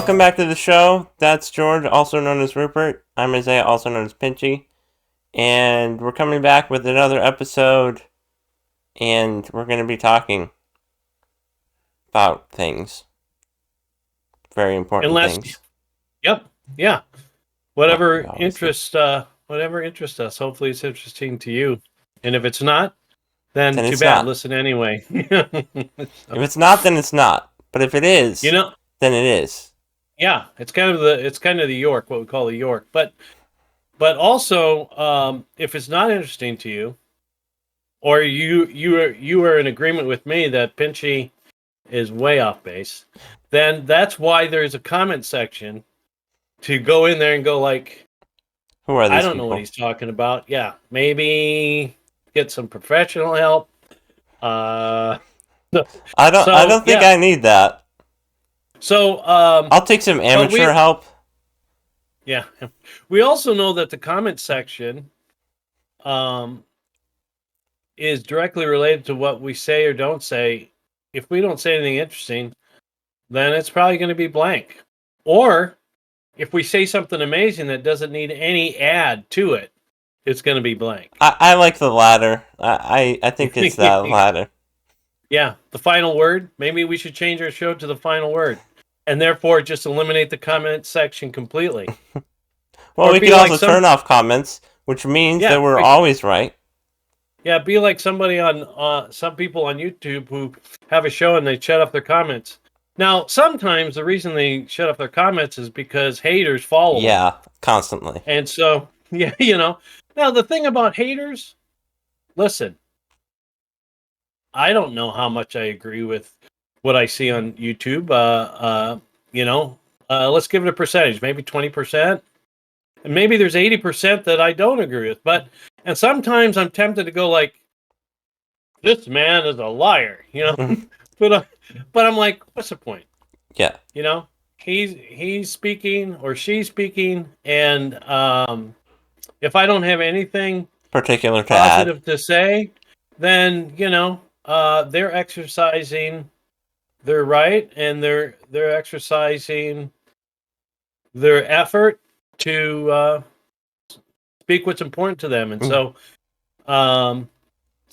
Welcome back to the show. That's George, also known as Rupert. I'm Isaiah, also known as Pinchy. And we're coming back with another episode. And we're going to be talking about things. Very important things. Yep. Yeah. Whatever interests us. Hopefully it's interesting to you. And if it's not, then too bad. Not. Listen anyway. If it's not, then it's not. But if it is, then it is. Yeah, it's kind of the York, what we call the York. But also, if it's not interesting to you, or you are in agreement with me that Pinchy is way off base, then that's why there's a comment section to go in there and go like, who are these I don't know what he's talking about. Yeah, maybe get some professional help. I don't think I need that. So I'll take some amateur help. Yeah. We also know that the comment section is directly related to what we say or don't say. If we don't say anything interesting, then it's probably going to be blank. Or if we say something amazing that doesn't need any add to it, it's going to be blank. I like the latter. I think it's that latter. Yeah, the final word. Maybe we should change our show to the final word. And therefore, just eliminate the comment section completely. Well, we could also turn off comments, which means that we're always right. Yeah, be like somebody on some people on YouTube who have a show and they shut off their comments. Now, sometimes the reason they shut off their comments is because haters follow them. Yeah, constantly. And so, yeah, Now, the thing about haters, listen, I don't know how much I agree with what I see on YouTube. Let's give it a percentage, maybe 20%. And maybe there's 80% that I don't agree with. And sometimes I'm tempted to go like, this man is a liar, but I'm like, what's the point? Yeah. He's speaking or she's speaking. And if I don't have anything particular to positive to say, then, they're exercising their right and they're exercising their effort to speak what's important to them. And so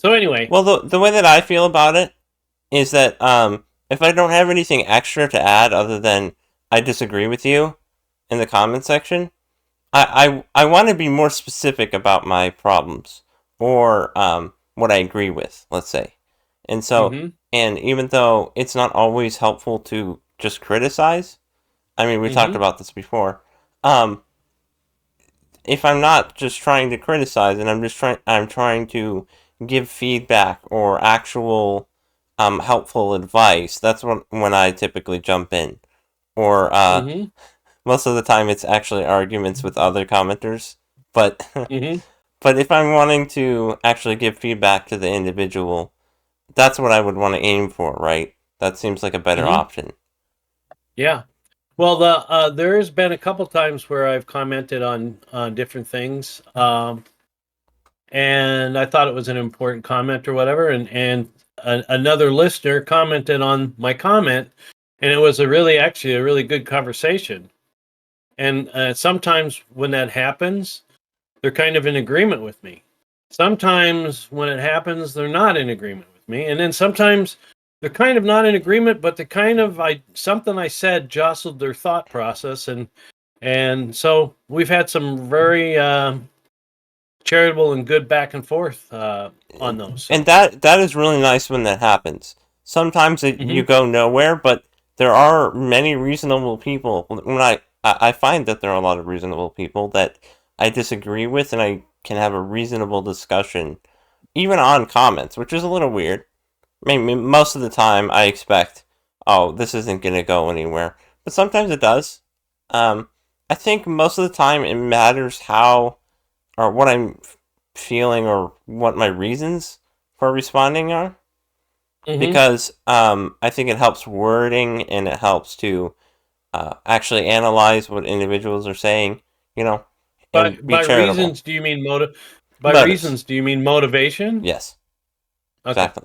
anyway. Well, the way that I feel about it is that if I don't have anything extra to add other than I disagree with you in the comment section, I want to be more specific about my problems or what I agree with, let's say. And so, and even though it's not always helpful to just criticize, I mean, we talked about this before. If I'm not just trying to criticize and I'm trying to give feedback or actual helpful advice, that's when I typically jump in. Or most of the time it's actually arguments with other commenters. But but if I'm wanting to actually give feedback to the individual, that's what I would want to aim for, right? That seems like a better option. Yeah. Well, there's been a couple times where I've commented on different things, and I thought it was an important comment or whatever, and another listener commented on my comment, and it was actually a really good conversation. And sometimes when that happens, they're kind of in agreement with me. Sometimes when it happens, they're not in agreement with me, and then sometimes they're kind of not in agreement, but they kind of something I said jostled their thought process, and so we've had some very charitable and good back and forth on those. And that is really nice when that happens. Sometimes you go nowhere, but there are many reasonable people. When I find that there are a lot of reasonable people that I disagree with, and I can have a reasonable discussion, even on comments, which is a little weird. I mean, most of the time I expect, oh, this isn't going to go anywhere. But sometimes it does. I think most of the time it matters how or what I'm feeling or what my reasons for responding are. Because I think it helps wording and it helps to actually analyze what individuals are saying, By reasons, do you mean reasons, do you mean motivation? Yes. Okay. Exactly.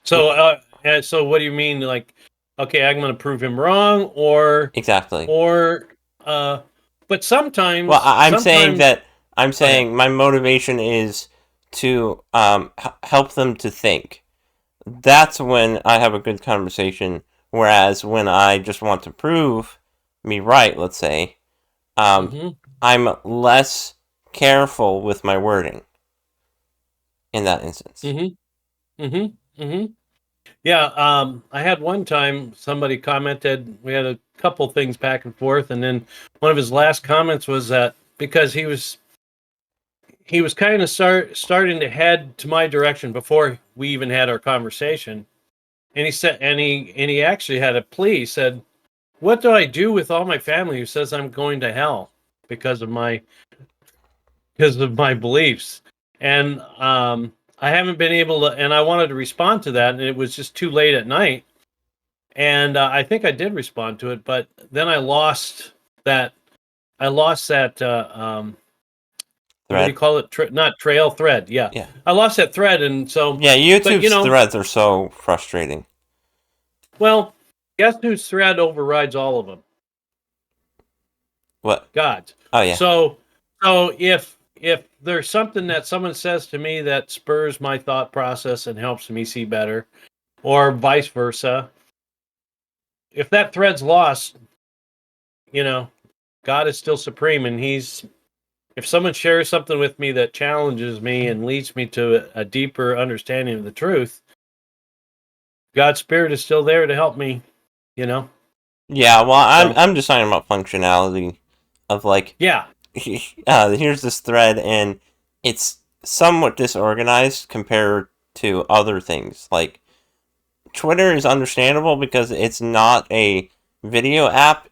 So, so what do you mean? Like, okay, I'm going to prove him wrong, or Exactly. or uh, but Well, I'm saying sometimes that I'm go ahead. saying my motivation is to help them to think. That's when I have a good conversation. Whereas when I just want to prove me right, let's say, um, Mm-hmm. I'm less careful with my wording in that instance. Mm-hmm. Mm-hmm. Mm-hmm. Yeah, I had one time somebody commented, we had a couple things back and forth, and then one of his last comments was that because he was kind of starting to head to my direction before we even had our conversation, and he said, and he actually had a plea. He said, "What do I do with all my family who says I'm going to hell because of my beliefs?" And I haven't been able to, and I wanted to respond to that, and it was just too late at night. And I think I did respond to it, but then I lost that. I lost that. What do you Thread. call it? Not trail thread. Yeah, Yeah. I lost that thread, and so. Yeah, But you YouTube's know, threads are so frustrating. well, guess whose thread overrides all of them? What? God's. Oh, yeah. So, if there's something that someone says to me that spurs my thought process and helps me see better, or vice versa, if that thread's lost, you know, God is still supreme, and He's if someone shares something with me that challenges me and leads me to a deeper understanding of the truth, God's spirit is still there to help me, you know. Yeah, well, So I'm just talking about functionality of like, yeah. here's this thread, and it's somewhat disorganized compared to other things. Like, Twitter is understandable because it's not a video app,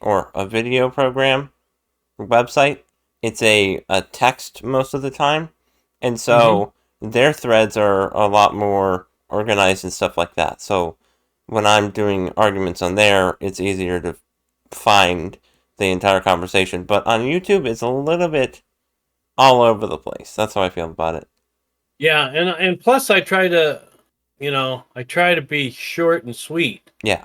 or a video program, website. It's a text most of the time. And Mm-hmm. so their threads are a lot more organized and stuff like that. So when I'm doing arguments on there, it's easier to find the entire conversation. But on YouTube, it's a little bit all over the place. That's how I feel about it. Yeah, and plus I try to, I try to be short and sweet. Yeah.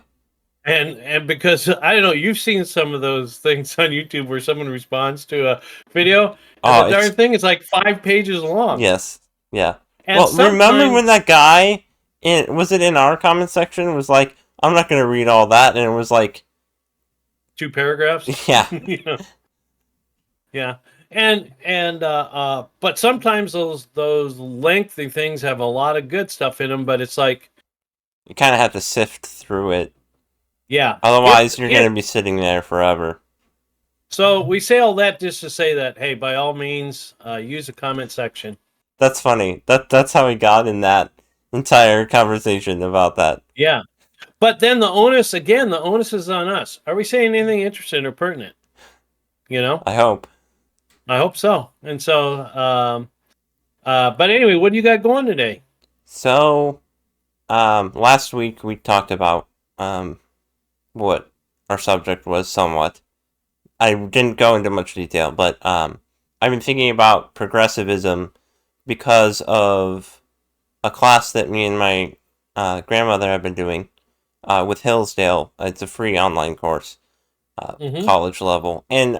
And because I don't know, you've seen some of those things on YouTube where someone responds to a video and Oh, the darn thing is like 5 pages long. yes. Yeah. And Well, remember sometimes when that guy was it in our comment section was like, I'm not gonna read all that, and it was like, 2 paragraphs. yeah, Yeah. But sometimes those lengthy things have a lot of good stuff in them, but it's like, you kind of have to sift through it. yeah. Otherwise, you're gonna be sitting there forever. So we say all that just to say that, hey, by all means, use the comment section. That's funny. That's how we got in that entire conversation about that. Yeah. But then the onus is on us. Are we saying anything interesting or pertinent? You know, I hope. I hope so. And so, but anyway, what do you got going today? So, last week we talked about what our subject was somewhat. I didn't go into much detail, but I've been thinking about progressivism because of a class that me and my grandmother have been doing with Hillsdale. It's a free online course, Mm-hmm. college level, and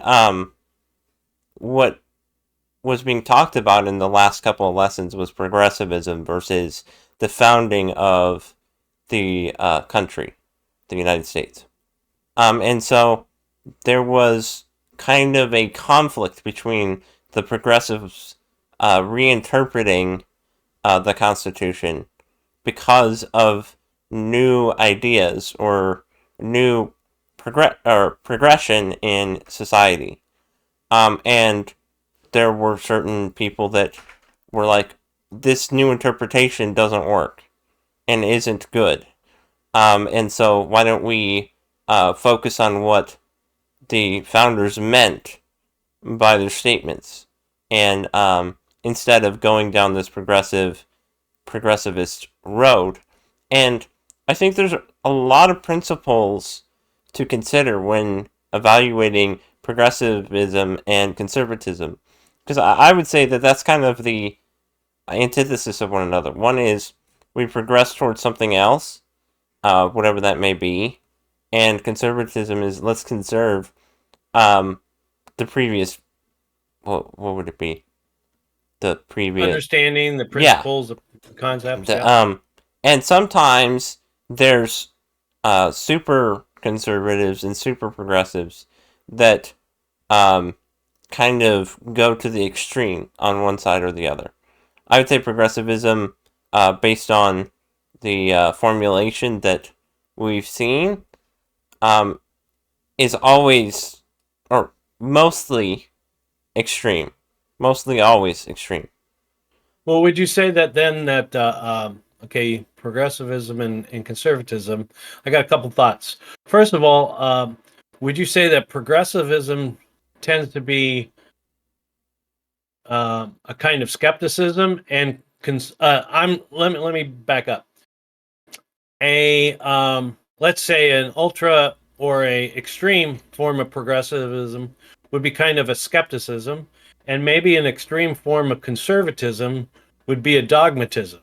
what was being talked about in the last couple of lessons was progressivism versus the founding of the country, the United States. And so there was kind of a conflict between the progressives reinterpreting the Constitution because of new ideas or new progression in society. And there were certain people that were like, this new interpretation doesn't work and isn't good. And so why don't we focus on what the founders meant by their statements, and instead of going down this progressivist road. And I think there's a lot of principles to consider when evaluating progressivism and conservatism, because I would say that that's kind of the antithesis of one another. One is we progress towards something else, whatever that may be, and conservatism is let's conserve um, the previous. What would it be? The previous. Understanding the Yeah. principles, the concepts. The, Yeah. and sometimes there's super conservatives and super progressives that kind of go to the extreme on one side or the other. I would say progressivism, based on the formulation that we've seen, um, is always or mostly extreme. Mostly always extreme. Well, would you say that then that okay, progressivism and conservatism? I got a couple thoughts. First of all, would you say that progressivism tends to be a kind of skepticism and I'm let me back up. A let's say an ultra or a extreme form of progressivism would be kind of a skepticism, and maybe an extreme form of conservatism would be a dogmatism.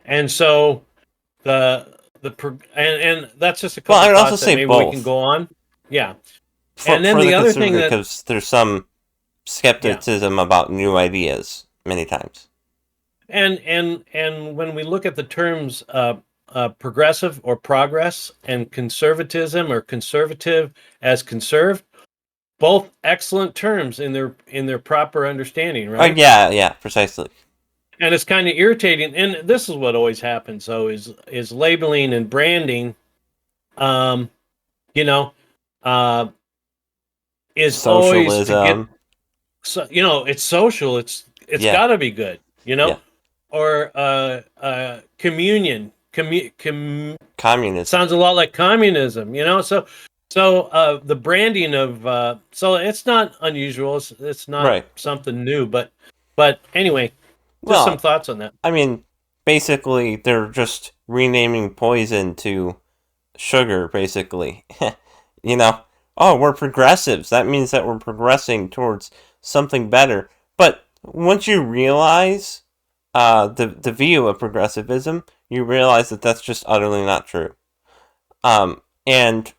And so and that's just a Well, couple I would also thoughts that say maybe we can both go on. Yeah. for And then for the the other thing conservative that because there's some yeah. skepticism about new ideas many times. And when we look at the terms progressive or progress and conservatism or conservative as conserved, both excellent terms in their proper understanding, Oh right? yeah, yeah, precisely. And it's kind of irritating. And this is what always happens, though, is labeling and branding. Um, you know, uh, is always to get Socialism. so it's social. It's Yeah, got to be good. yeah. Or communion. Communism. Sounds a lot like communism, so the branding of so it's not unusual. It's not Right. something new, but anyway, just some Well, thoughts on that. I mean, basically, they're just renaming poison to sugar, basically. you know, oh, we're progressives. That means that we're progressing towards something better. But once you realize the view of progressivism, you realize that that's just utterly not true. And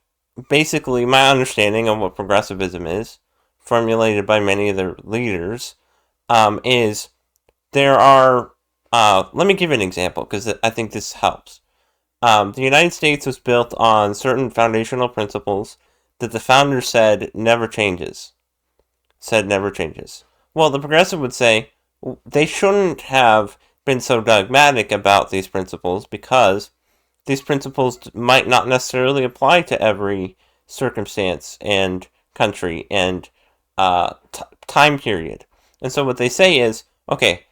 basically, my understanding of what progressivism is, formulated by many of their leaders, is there are. Let me give you an example because I think this helps. The United States was built on certain foundational principles that the founders said never changes. Said never changes. Well, the progressive would say they shouldn't have been so dogmatic about these principles because these principles might not necessarily apply to every circumstance and country and time period. And so what they say is, okay,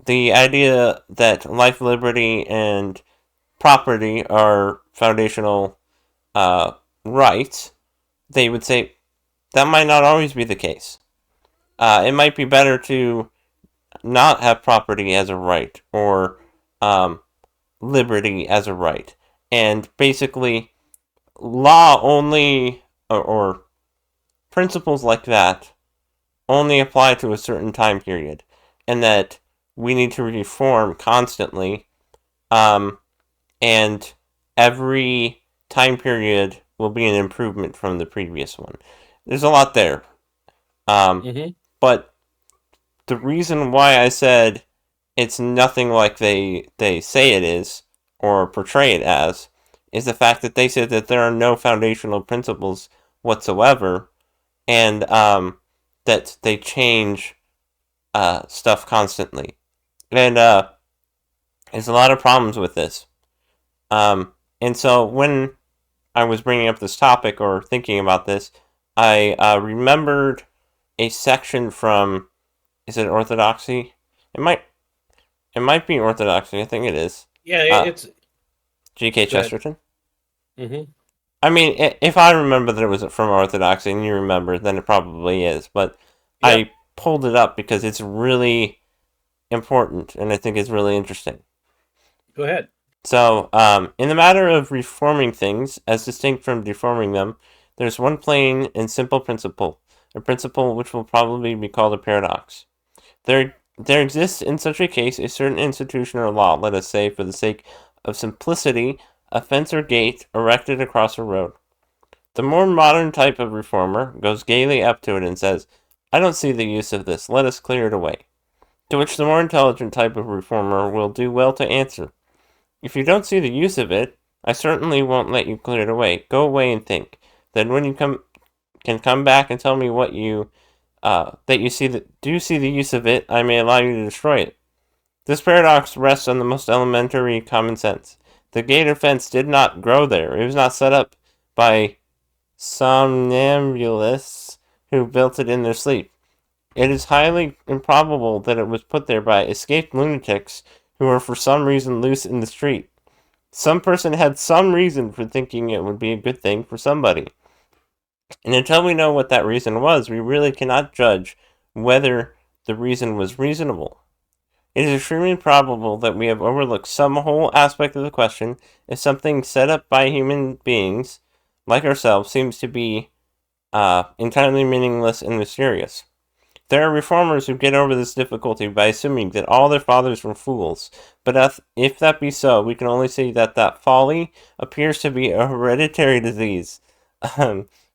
the idea that life, liberty, and property are foundational uh, rights, they would say that might not always be the case. It might be better to not have property as a right or um, liberty as a right. And basically, law only, or principles like that, only apply to a certain time period. And that we need to reform constantly. Um, and every time period will be an improvement from the previous one. There's a lot there. Hmm. But the reason why I said it's nothing like they say it is or portray it as is the fact that they said that there are no foundational principles whatsoever, and that they change stuff constantly, and there's a lot of problems with this. And so when I was bringing up this topic or thinking about this, I remembered a section from, is it Orthodoxy? It might it might be Orthodoxy. I think it is. Yeah, Uh, it's G.K. good. Chesterton. Hmm. I mean, if I remember that it was from Orthodoxy and you remember, then it probably is. But Yep. I pulled it up because it's really important and I think it's really interesting. Go ahead. So, in the matter of reforming things, as distinct from deforming them, there's one plain and simple principle, a principle which will probably be called a paradox. There exists in such a case a certain institution or law, let us say, for the sake of simplicity, a fence or gate erected across a road. The more modern type of reformer goes gaily up to it and says, I don't see the use of this, let us clear it away. To which the more intelligent type of reformer will do well to answer, if you don't see the use of it, I certainly won't let you clear it away. Go away and think. Then when you can come back and tell me what you that you do see the use of it, I may allow you to destroy it. This paradox rests on the most elementary common sense. The gate or fence did not grow there. It was not set up by somnambulists who built it in their sleep. It is highly improbable that it was put there by escaped lunatics who were for some reason loose in the street. Some person had some reason for thinking it would be a good thing for somebody. And until we know what that reason was, we really cannot judge whether the reason was reasonable. It is extremely probable that we have overlooked some whole aspect of the question if something set up by human beings, like ourselves, seems to be entirely meaningless and mysterious. There are reformers who get over this difficulty by assuming that all their fathers were fools, but if that be so, we can only say that folly appears to be a hereditary disease.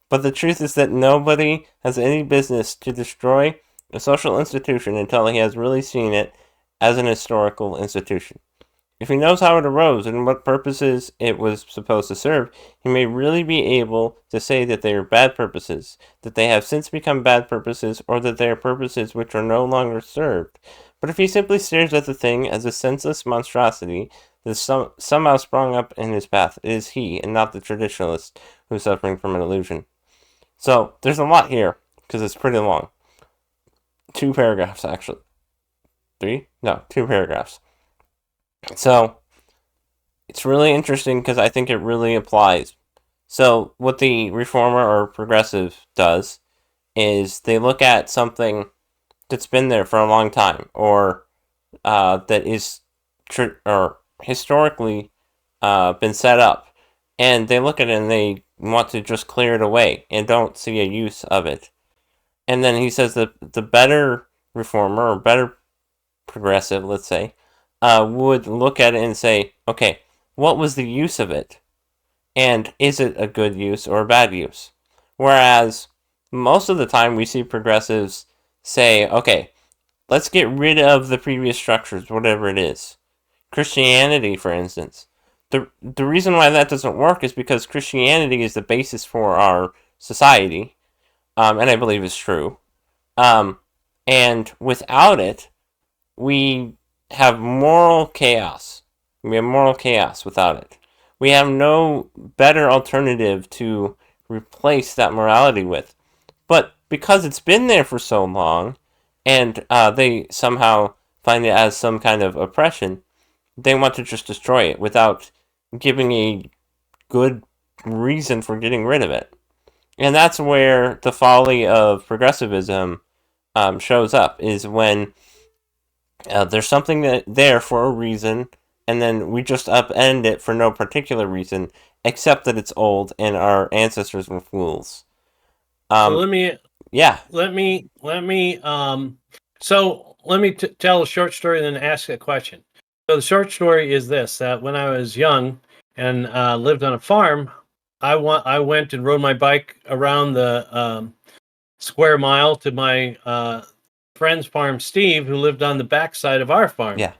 But the truth is that nobody has any business to destroy a social institution until he has really seen it as an historical institution. If he knows how it arose and what purposes it was supposed to serve, he may really be able to say that they are bad purposes, that they have since become bad purposes, or that they are purposes which are no longer served. But if he simply stares at the thing as a senseless monstrosity that somehow sprung up in his path, it is he, and not the traditionalist, who is suffering from an illusion. So, there's a lot here, because it's pretty long. 2 paragraphs, actually. 3? No, 2 paragraphs. So, it's really interesting because I think it really applies. So, what the reformer or progressive does is they look at something that's been there for a long time, or that is or historically been set up, and they look at it and they want to just clear it away and don't see a use of it. And then he says that the better reformer or better progressive, let's say, would look at it and say, okay, what was the use of it? And is it a good use or a bad use? Whereas most of the time we see progressives say, okay, let's get rid of the previous structures, whatever it is. Christianity, for instance. The reason why that doesn't work is because Christianity is the basis for our society, and I believe it's true. And without it, we have moral chaos. We have moral chaos without it. We have no better alternative to replace that morality with. But because it's been there for so long, and they somehow find it as some kind of oppression, they want to just destroy it without giving a good reason for getting rid of it. And that's where the folly of progressivism shows up, is when there's something there for a reason, and then we just upend it for no particular reason, except that it's old and our ancestors were fools. So let me Yeah. tell a short story and then ask a question. So the short story is this: that when I was young and lived on a farm, I went and rode my bike around the square mile to my friend's farm, Steve, who lived on the backside of our farm. Yeah.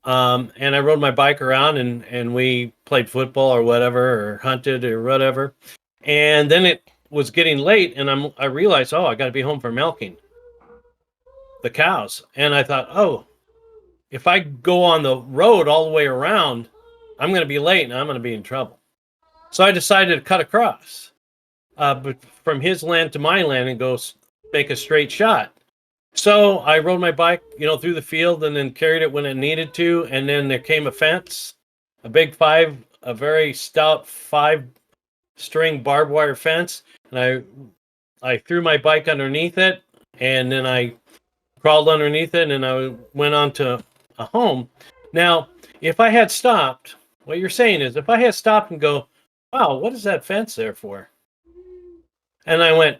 And I rode my bike around and we played football or whatever, or hunted or whatever. And then it was getting late, and I realized, oh, I got to be home for milking the cows. And I thought, oh, if I go on the road all the way around, I'm going to be late and I'm going to be in trouble. So I decided to cut across, but from his land to my land, and go make a straight shot. So I rode my bike, through the field, and then carried it when it needed to. And then there came a fence, a very stout 5-string barbed wire fence, and I threw my bike underneath it, and then I crawled underneath it, and I went on to a home. Now, if I had stopped, what you're saying is, if I had stopped and go, wow, what is that fence there for? And I went,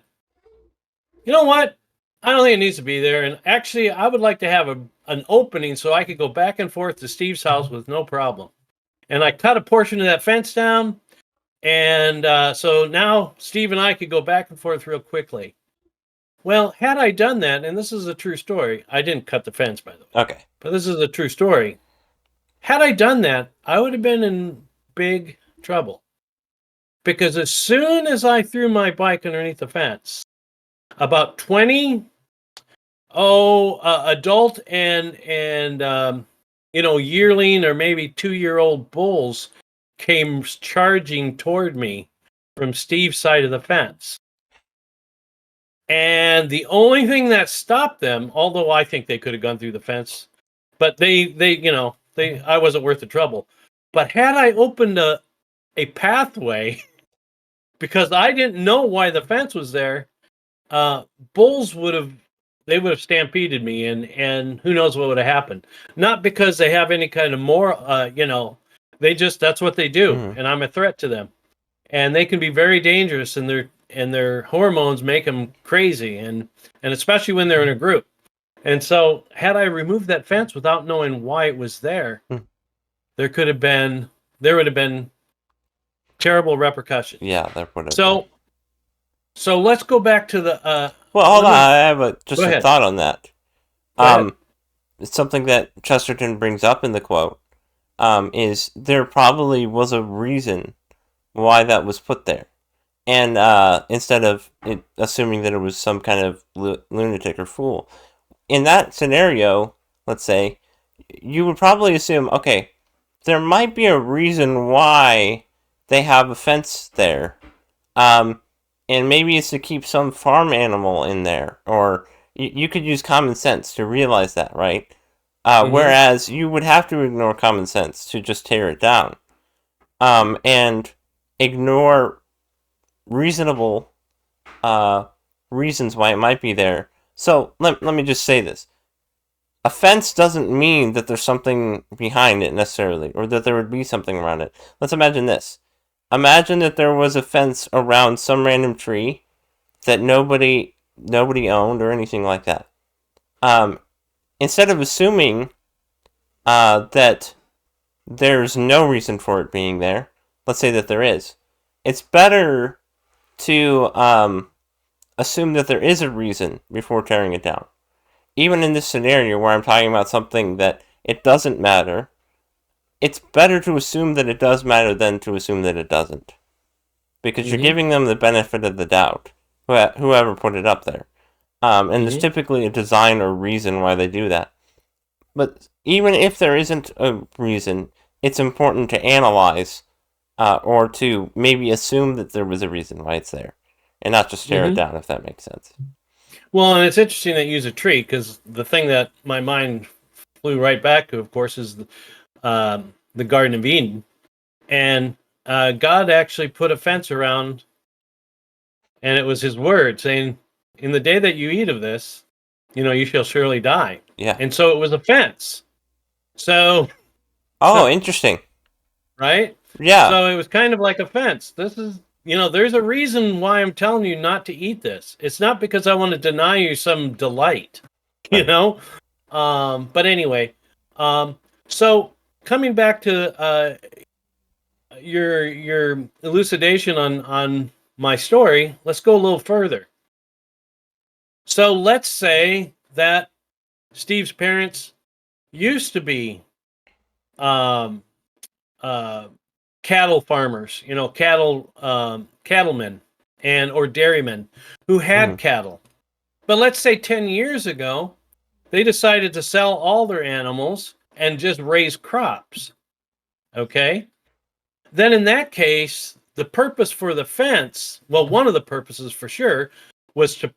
you know what? I don't think it needs to be there. And actually, I would like to have an opening so I could go back and forth to Steve's house with no problem. and I cut a portion of that fence down. And so now Steve and I could go back and forth real quickly. Well, had I done that, and this is a true story, I didn't cut the fence, by the way. Okay. But this is a true story. Had I done that, I would have been in big trouble. Because as soon as I threw my bike underneath the fence, about 20 adult and yearling or maybe 2-year-old bulls came charging toward me from Steve's side of the fence. And the only thing that stopped them, although I think they could have gone through the fence, but I wasn't worth the trouble. But had I opened a pathway, because I didn't know why the fence was there, bulls would have stampeded me, and who knows what would have happened. Not because they have any kind of that's what they do, and I'm a threat to them. And they can be very dangerous, and their hormones make them crazy, and especially when they're in a group. And so had I removed that fence without knowing why it was there, there would have been terrible repercussions. Yeah, there would have been. So let's go back to the well, hold on, I have a thought on that. It's something that Chesterton brings up in the quote, is there probably was a reason why that was put there. And instead of assuming that it was some kind of lunatic or fool. In that scenario, let's say, you would probably assume, okay, there might be a reason why they have a fence there. And maybe it's to keep some farm animal in there. Or you could use common sense to realize that, right? Whereas you would have to ignore common sense to just tear it down. And ignore reasonable reasons why it might be there. So let me just say this. A fence doesn't mean that there's something behind it necessarily, or that there would be something around it. Let's imagine this. Imagine that there was a fence around some random tree that nobody owned or anything like that. Instead of assuming that there's no reason for it being there, let's say that there is. It's better to assume that there is a reason before tearing it down. Even in this scenario where I'm talking about something that it doesn't matter, it's better to assume that it does matter than to assume that it doesn't. Because you're giving them the benefit of the doubt, whoever put it up there. And there's typically a design or reason why they do that. But even if there isn't a reason, it's important to analyze or to maybe assume that there was a reason why it's there. And not just tear it down, if that makes sense. Well, and it's interesting that you use a tree, because the thing that my mind flew right back to, of course, is the Garden of Eden. And God actually put a fence around, and it was his word saying, in the day that you eat of this, you shall surely die. Yeah. And so it was a fence. So. Oh, interesting. Right? Yeah. So it was kind of like a fence. This is, there's a reason why I'm telling you not to eat this. It's not because I want to deny you some delight, But anyway, so coming back to your elucidation on my story, let's go a little further. So let's say that Steve's parents used to be cattle farmers, cattlemen or dairymen who had cattle. But let's say 10 years ago, they decided to sell all their animals and just raise crops. Okay? Then in that case, the purpose for the fence, well, one of the purposes for sure, was to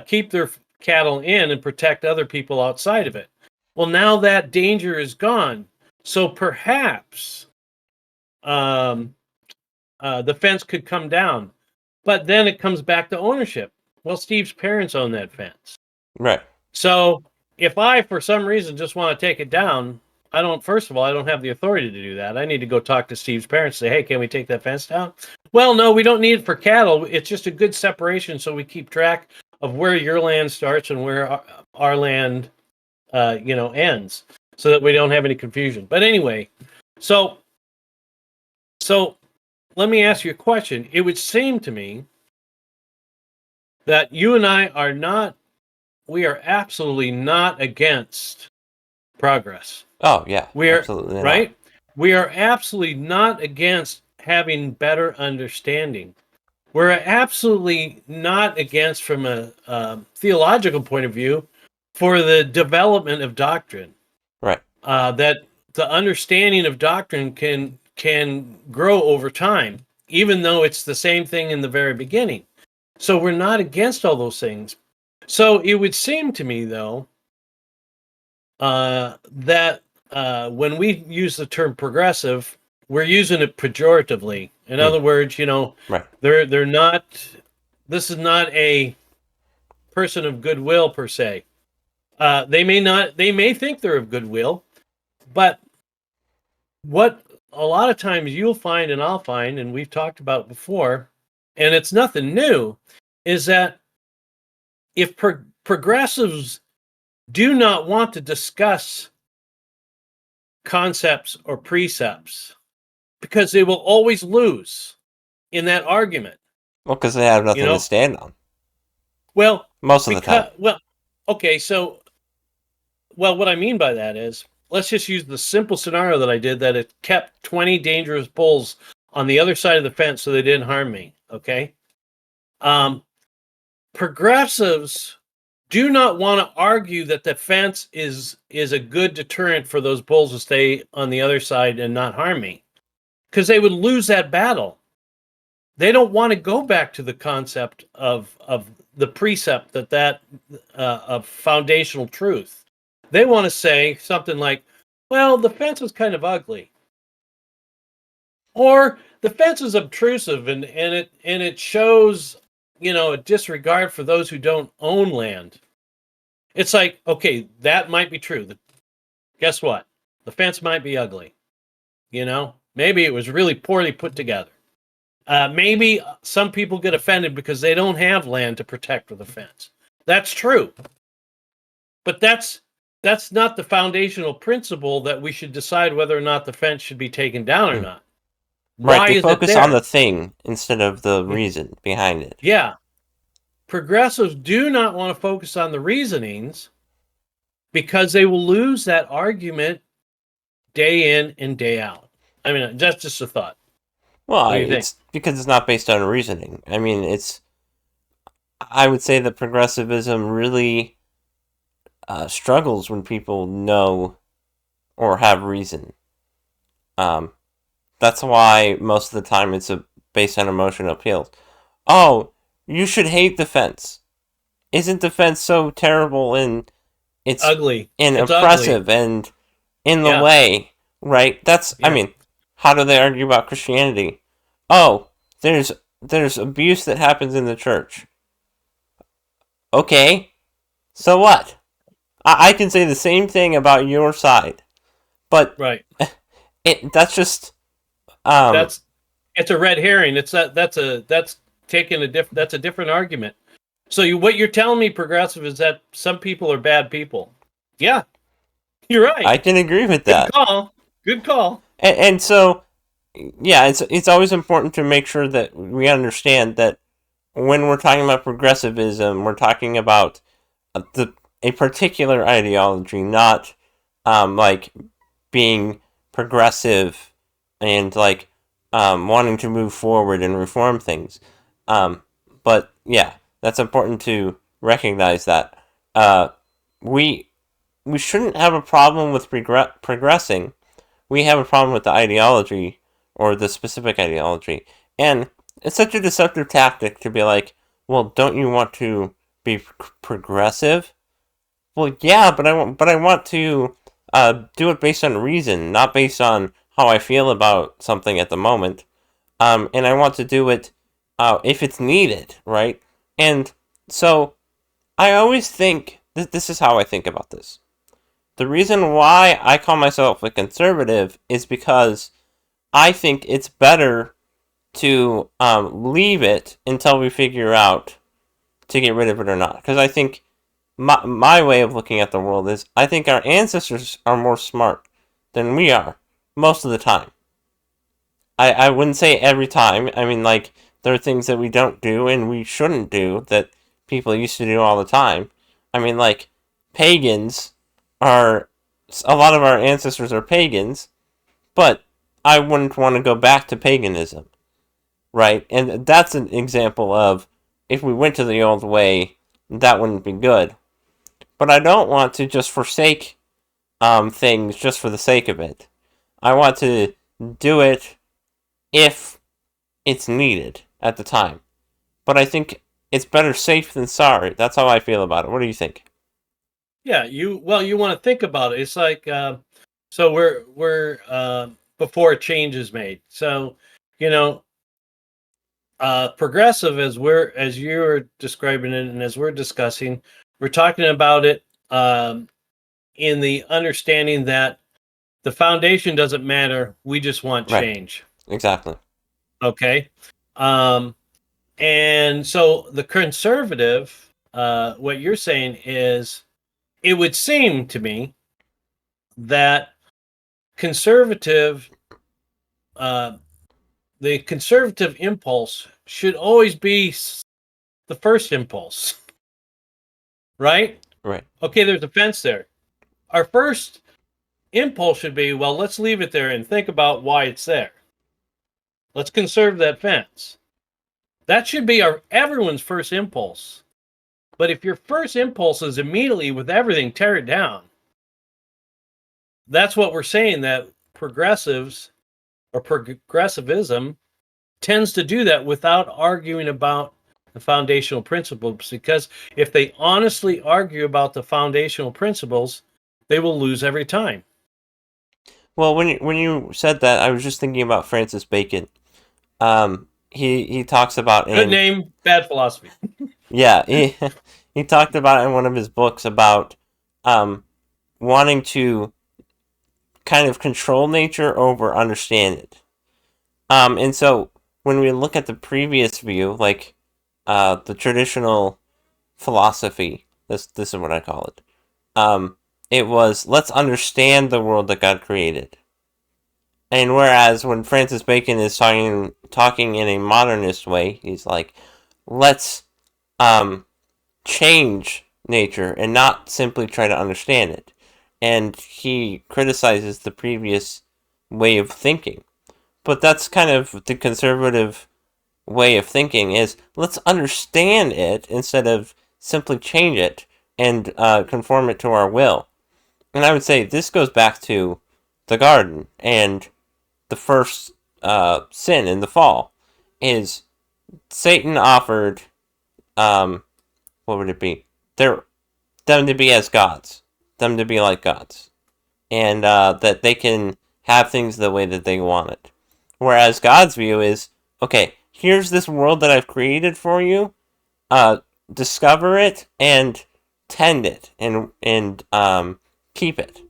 keep their cattle in and protect other people outside of it. Well, now that danger is gone. So perhaps the fence could come down. But then it comes back to ownership. Well, Steve's parents own that fence. Right. So if I, for some reason, just want to take it down, I don't have the authority to do that. I need to go talk to Steve's parents and say, hey, can we take that fence down? Well, no, we don't need it for cattle. It's just a good separation so we keep track of where your land starts and where our land, ends, so that we don't have any confusion. But anyway, so So let me ask you a question. It would seem to me that you and I are not, we are absolutely not against progress. Oh yeah, We're absolutely not. right. We are absolutely not against having better understanding. We're absolutely not against, from a theological point of view, for the development of doctrine. Right. That the understanding of doctrine can grow over time, even though it's the same thing in the very beginning. So we're not against all those things. So it would seem to me, though, that when we use the term progressive, we're using it pejoratively. In Mm. other words, Right. they're not. This is not a person of goodwill per se. They may not. They may think they're of goodwill, but what a lot of times you'll find, and I'll find, and we've talked about before, and it's nothing new, is that if progressives do not want to discuss concepts or precepts, because they will always lose in that argument. Well, because they have You nothing to know, stand on well, most of the time. okay, so, well, what I mean by that is, let's just use the simple scenario that I did, that it kept 20 dangerous bulls on the other side of the fence so they didn't harm me. Okay. Um, Progressives do not want to argue that the fence is a good deterrent for those bulls to stay on the other side and not harm me, because they would lose that battle. They don't want to go back to the concept of the precept that of foundational truth. They want to say something like, well, the fence was kind of ugly, or the fence is obtrusive, and it shows, a disregard for those who don't own land. It's like, okay, that might be true. Guess what? The fence might be ugly. Maybe it was really poorly put together. Maybe some people get offended because they don't have land to protect with a fence. That's true, but that's not the foundational principle that we should decide whether or not the fence should be taken down or Mm. not. Right. Why They is it focus on there? the thing instead of the reason behind it. Yeah, progressives do not want to focus on the reasonings, because they will lose that argument day in and day out. I mean, that's just a thought. Well, What do you think? it's because it's not based on reasoning. I mean, I would say that progressivism really struggles when people know or have reason. Um, that's why most of the time it's based on emotional appeals. Oh, you should hate the fence. Isn't the fence so terrible and it's Ugly. and It's ugly. oppressive and in the Yeah. way, right? I Yeah. mean, how do they argue about Christianity? Oh, there's abuse that happens in the church. Okay, so what? I can say the same thing about your side, but Right. that's just um That's it's a red herring. That's taking that's a different argument. So what you're telling me, progressive, is that some people are bad people. Yeah, you're I right. can agree with Good that. call. Good call. And so yeah, it's always important to make sure that we understand that when we're talking about progressivism, we're talking about a particular ideology, not like being progressive and like wanting to move forward and reform things. Um, but yeah, that's important to recognize that we we shouldn't have a problem with progressing. We have a problem with the ideology or the specific ideology, and it's such a deceptive tactic to be like, well, don't you want to be progressive? Well, yeah, but I want to do it based on reason, not based on how I feel about something at the moment. And I want to do it if it's needed, right? And so I always think that this is how I think about this. The reason why I call myself a conservative is because I think it's better to leave it until we figure out to get rid of it or not. Because I think my way of looking at the world is I think our ancestors are more smart than we are most of the time. I wouldn't say every time. I mean, like, there are things that we don't do and we shouldn't do that people used to do all the time. I mean, like, pagans are. A lot of our ancestors are pagans, but I wouldn't want to go back to paganism, right? And that's an example of if we went to the old way, that wouldn't be good. But I don't want to just forsake things just for the sake of it. I want to do it if it's needed at the time. But I think it's better safe than sorry. That's how I feel about it. What do you think? Yeah, you want to think about it. It's like so we're before a change is made. So, you know, progressive as you're describing it and as we're discussing, we're talking about it in the understanding that the foundation doesn't matter. We just want Right. change. Exactly. Okay. Um, and so the conservative, what you're saying is, it would seem to me that conservative, uh, the conservative impulse should always be the first impulse, right? Right. Okay, there's a fence there. Our first impulse should be, well, let's leave it there and think about why it's there. Let's conserve that fence. That should be everyone's first impulse. But if your first impulse is immediately with everything, tear it down. That's what we're saying, that progressives or progressivism tends to do that without arguing about the foundational principles, because if they honestly argue about the foundational principles, they will lose every time. Well, when you said that, I was just thinking about Francis Bacon. He talks about Good in name, bad philosophy. yeah he talked about in one of his books about um wanting to kind of control nature over understand it. And so when we look at the previous view, like the traditional philosophy, this is what I call it. Um, it was let's understand the world that God created. And whereas when Francis Bacon is talking in a modernist way, he's like, let's um, change nature and not simply try to understand it. And he criticizes the previous way of thinking. But that's kind of the conservative way of thinking is let's understand it instead of simply change it and conform it to our will. And I would say this goes back to the garden and the first sin in the fall is Satan offered what would it be? Their them to be as gods, them to be like gods, and that they can have things the way that they want it. Whereas God's view is, okay, here's this world that I've created for you. Uh, Discover it and tend it and keep it.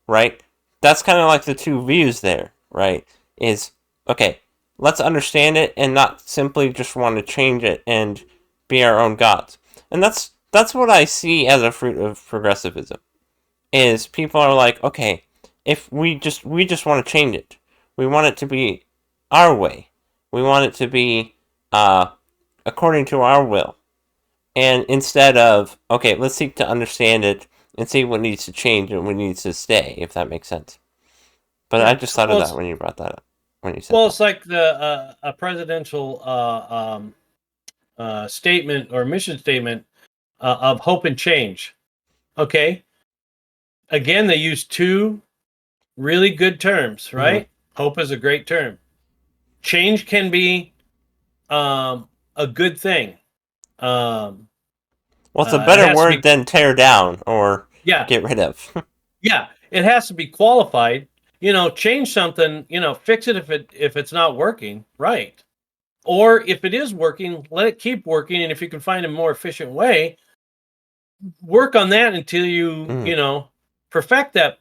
Right. That's kind of like the two views there. Right. Is okay. Let's understand it and not simply just want to change it and be our own gods. And that's what I see as a fruit of progressivism is people are like, okay, if we just want to change it. We want it to be our way. We want it to be according to our will. And instead of, okay, let's seek to understand it and see what needs to change and what needs to stay, if that makes sense. But I Yeah. just thought of Well, that it's, when you brought that up, when you said well, that. it's like the a presidential statement or mission statement of hope and change. Okay. Again, they use two really good terms, Mm-hmm. right? Hope is a great term. Change can be a good thing. Um, Well, it's a it better has to word be, than tear down or yeah, get rid of. yeah. It has to be qualified. Change something. Fix it if it's not working, right? Or if it is working, let it keep working. And if you can find a more efficient way, work on that until you Mm, perfect that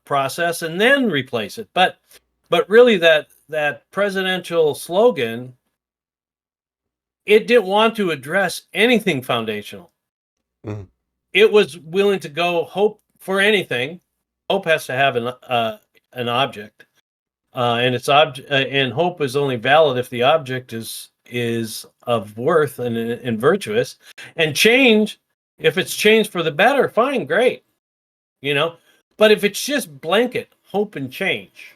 process and then replace it. But really, that presidential slogan, it didn't want to address anything foundational. mm, It was willing to go hope for anything. Hope has to have an object. and and hope is only valid if the object is of worth and virtuous, and change, if it's changed for the better, fine, great, you know. But if it's just blanket hope and change,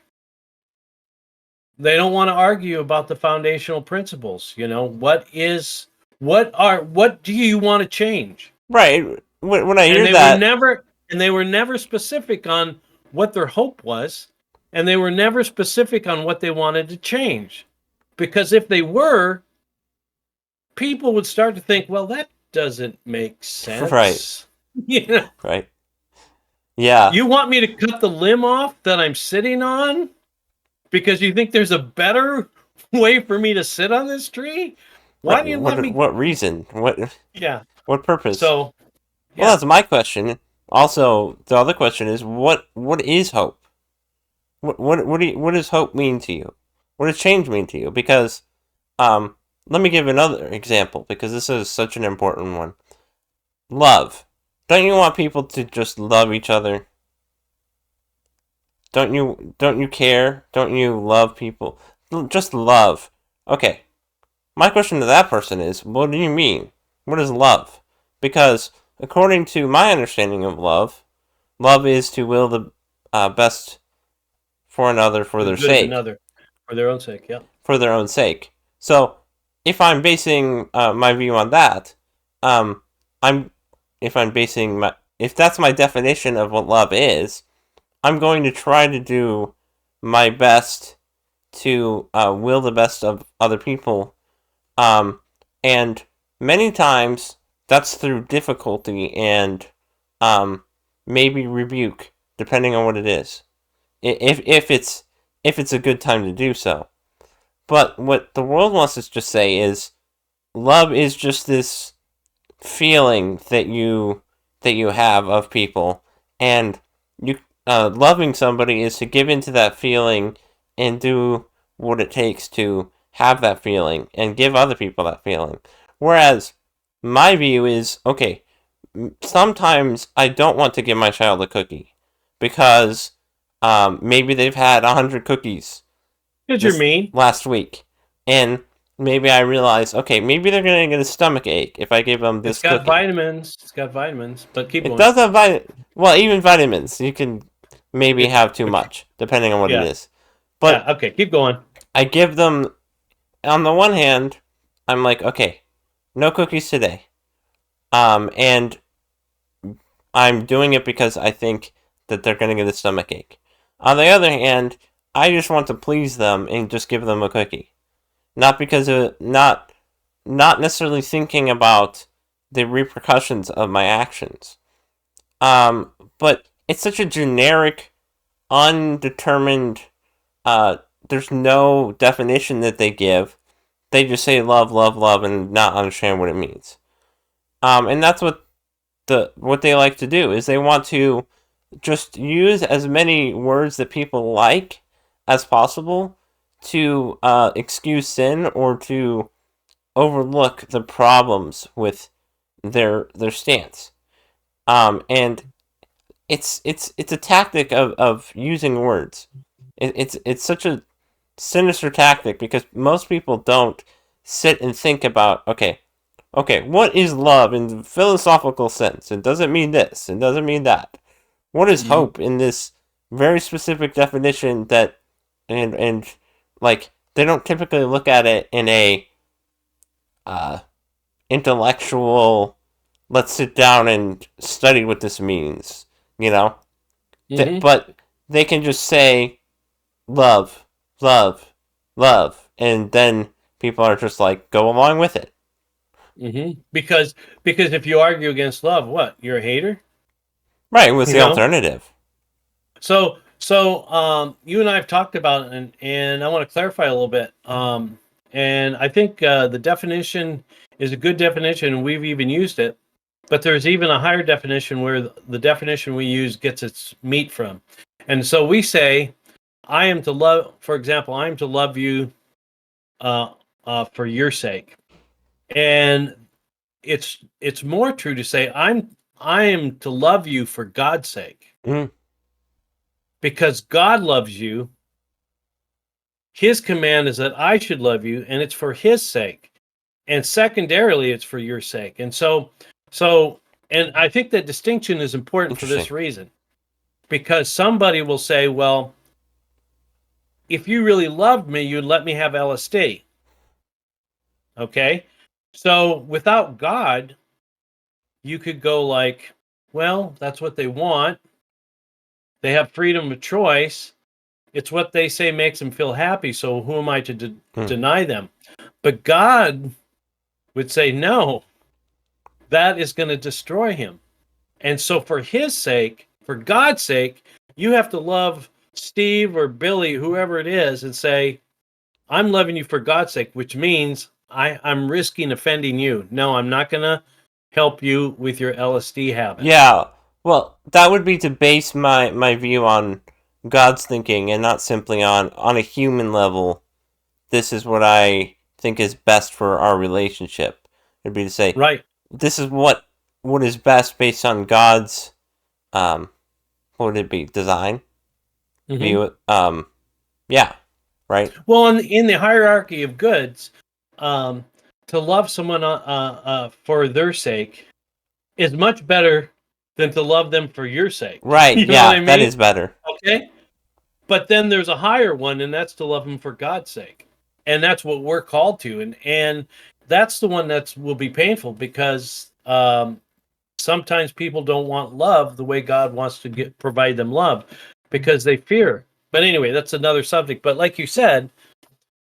they don't want to argue about the foundational principles. What do you want to change? Right. When I And hear they were that, never specific on what their hope was, and they were never specific on what they wanted to change. Because if they were, people would start to think, well, that doesn't make right, sense. You know, right, yeah, you want me to cut the limb off that I'm sitting on because you think there's a better way for me to sit on this tree? Why right. do you let me? What reason? Yeah. What purpose? So, Well, yeah. that's my question. Also, the other question is what is hope? What does hope mean to you? What does change mean to you? Because let me give another example because this is such an important one. Love. Don't you want people to just love each other? Don't you care? Don't you love people? Just love. Okay. My question to that person is, what do you mean? What is love? Because according to my understanding of love, love is to will the best for another for The their good of sake, another for their own sake. Yeah. for their own sake. So, if I'm basing my view on that, um, I'm if I'm basing my if that's my definition of what love is, I'm going to try to do my best to will the best of other people, um, and many times that's through difficulty and um, maybe rebuke, depending on what it is. If if it's a good time to do so. But what the world wants us to say is love is just this feeling that you have of people, and you loving somebody is to give into that feeling and do what it takes to have that feeling and give other people that feeling. Whereas my view is okay. Sometimes I don't want to give my child a cookie because maybe they've had 100 cookies Because you're this mean. last week, and maybe I realize, okay, maybe they're gonna get a stomach ache if I give them It's this got cookie. vitamins. It's got vitamins. But keep It going. does have well, even vitamins you can maybe It, have too but much depending on what it yeah. is. Yeah. But Okay. Keep going. I give them on the one hand, I'm like, okay, no cookies today. And I'm doing it because I think that they're gonna get a stomach ache. On the other hand, I just want to please them and just give them a cookie. Not because of not necessarily thinking about the repercussions of my actions. But it's such a generic, undetermined. Uh, there's no definition that they give. They just say love, love, love, and not understand what it means. And that's what they like to do is they want to just use as many words that people like as possible to excuse sin or to overlook the problems with their stance. And it's a tactic of using words. It's such a sinister tactic because most people don't sit and think about okay, what is love in the philosophical sense? It doesn't mean this. It doesn't mean that. What is Hmm. hope in this very specific definition that and like they don't typically look at it in a uh, intellectual. Let's sit down and study what this means. You know, Hmm. but they can just say love, love, love, and then people are just like go along with it. Hmm. Because if you argue against love, what? You're a hater. Right? What's You the know. alternative? So you and I have talked about it, and I want to clarify a little bit. And I think the definition is a good definition, and we've even used it. But there's even a higher definition where the definition we use gets its meat from. And so we say, I am to love, for example, I am to love you uh, for your sake. And it's more true to say I am to love you for God's sake Mm, because God loves you His command is that I should love you, and it's for his sake. And secondarily, it's for your sake. And and I think that distinction is important for Interesting. this reason. Because somebody will say, well, if you really loved me, you'd let me have LSD. Okay? So without God, you could go like, well, that's what they want. They have freedom of choice. It's what they say makes them feel happy. So who am I to deny them? But God would say, no, that is going to destroy him. And so for his sake, for God's sake, you have to love Steve or Billy, whoever it is, and say, I'm loving you for God's sake, which means I'm risking offending you. No, I'm not going to help you with your LSD habit. Yeah, well, that would be to base my view on God's thinking and not simply on a human level. This is what I think is best for our relationship. It'd be to say, right, this is what is best based on God's what would it be, design view. Yeah, right. Well, in the hierarchy of goods, to love someone for their sake is much better than to love them for your sake. Right. You know what Yeah, I mean? that is better. Okay. But then there's a higher one, and that's to love them for God's sake. And that's what we're called to. And that's the one that will be painful because sometimes people don't want love the way God wants to provide them love because they fear. But anyway, that's another subject. But like you said,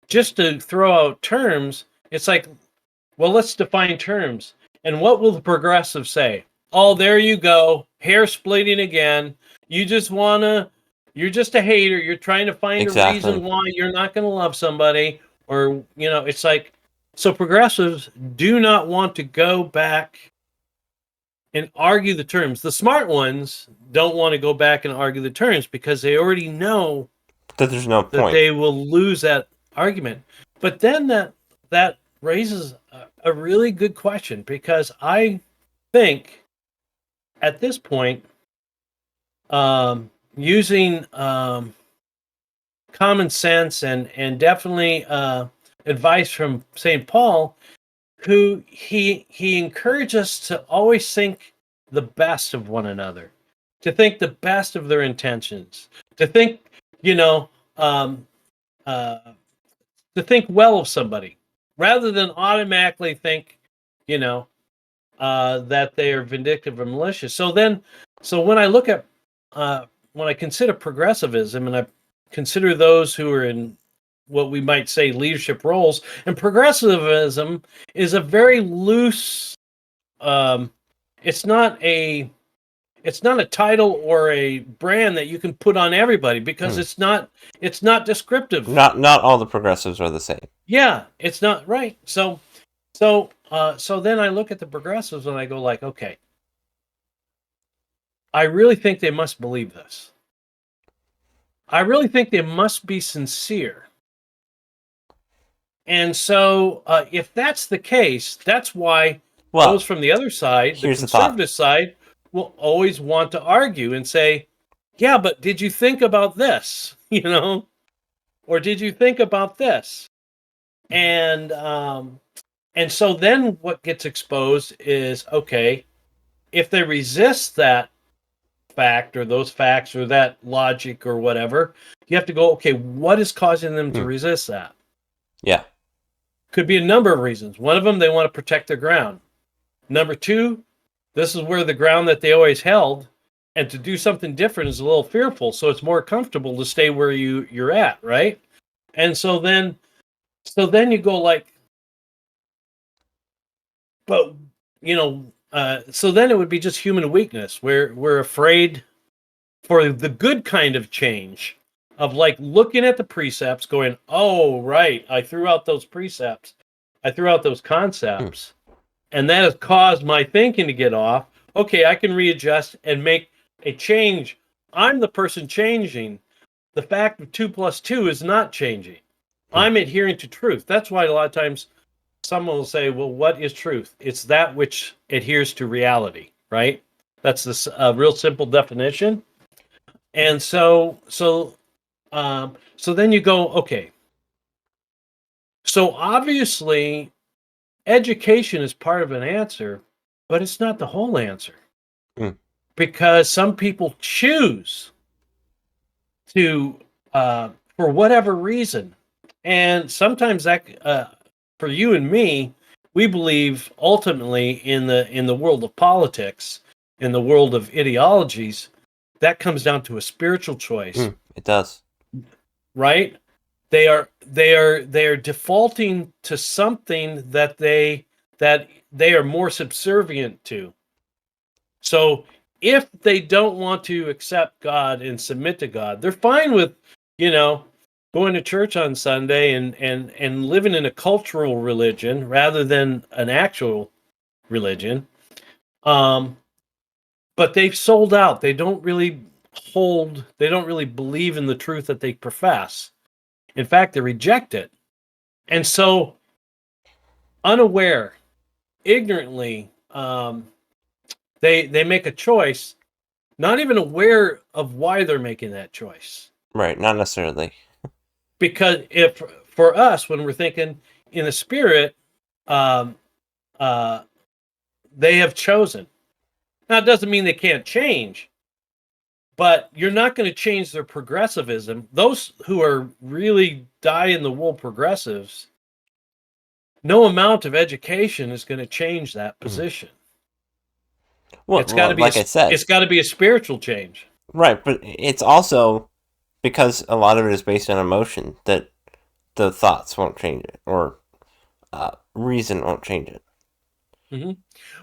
just to throw out terms, it's like, well, let's define terms. And what will the progressive say? Oh, there you go. Hair splitting again. You're just a hater. You're trying to find a reason why you're not going to love somebody. Or, it's like, so progressives do not want to go back and argue the terms. The smart ones don't want to go back and argue the terms because they already know that there's no point. That they will lose that argument. But then that raises a really good question because I think at this point, using common sense and definitely advice from St. Paul, who he encouraged us to always think the best of one another, to think the best of their intentions, to think, to think well of somebody, rather than automatically think, that they are vindictive or malicious. So when I look at when I consider progressivism, and I consider those who are in what we might say leadership roles, and progressivism is a very loose. It's not a title or a brand that you can put on everybody because it's not descriptive. Not all the progressives are the same. Yeah, it's not right. So then I look at the progressives and I go like, okay, I really think they must believe this. I really think they must be sincere. And so if that's the case, that's why those from the other side, the conservative side, will always want to argue and say, yeah, but did you think about this? Or did you think about this? And so then what gets exposed is, okay, if they resist that fact or those facts or that logic or whatever, you have to go, okay, what is causing them to resist that? Yeah. Could be a number of reasons. One of them, they want to protect their ground. Number two, this is where the ground that they always held, and to do something different is a little fearful, so it's more comfortable to stay where you're at, right? And so then you go like, but so then it would be just human weakness. We're afraid for the good kind of change of like looking at the precepts, going, oh right, I threw out those precepts, I threw out those concepts, and that has caused my thinking to get off. Okay, I can readjust and make a change. I'm the person changing. The fact of 2 + 2 is not changing. I'm adhering to truth. That's why a lot of times someone will say, well, what is truth? It's that which adheres to reality, right? That's this real simple definition. And so then you go, okay, So obviously, education is part of an answer, but it's not the whole answer Mm. because some people choose to, for whatever reason, and sometimes that, for you and me, we believe ultimately in the world of politics, in the world of ideologies, that comes down to a spiritual choice, It does. right? They are defaulting to something that they are more subservient to. So if they don't want to accept God and submit to God, they're fine with, you know, going to church on Sunday and living in a cultural religion rather than an actual religion. Um, but they've sold out. They don't really believe in the truth that they profess. In fact, they reject it. And so, unaware, ignorantly, they make a choice, not even aware of why they're making that choice. Right, not necessarily. Because if for us, when we're thinking in the spirit, um, uh, they have chosen. Now, it doesn't mean they can't change, but you're not going to change their progressivism. Those who are really die in the wool progressives, no amount of education is going to change that Mhm. position. Well, like I said, It's got to be a spiritual change. right, but it's also because a lot of it is based on emotion that the thoughts won't change it, or reason won't change it. Hmm.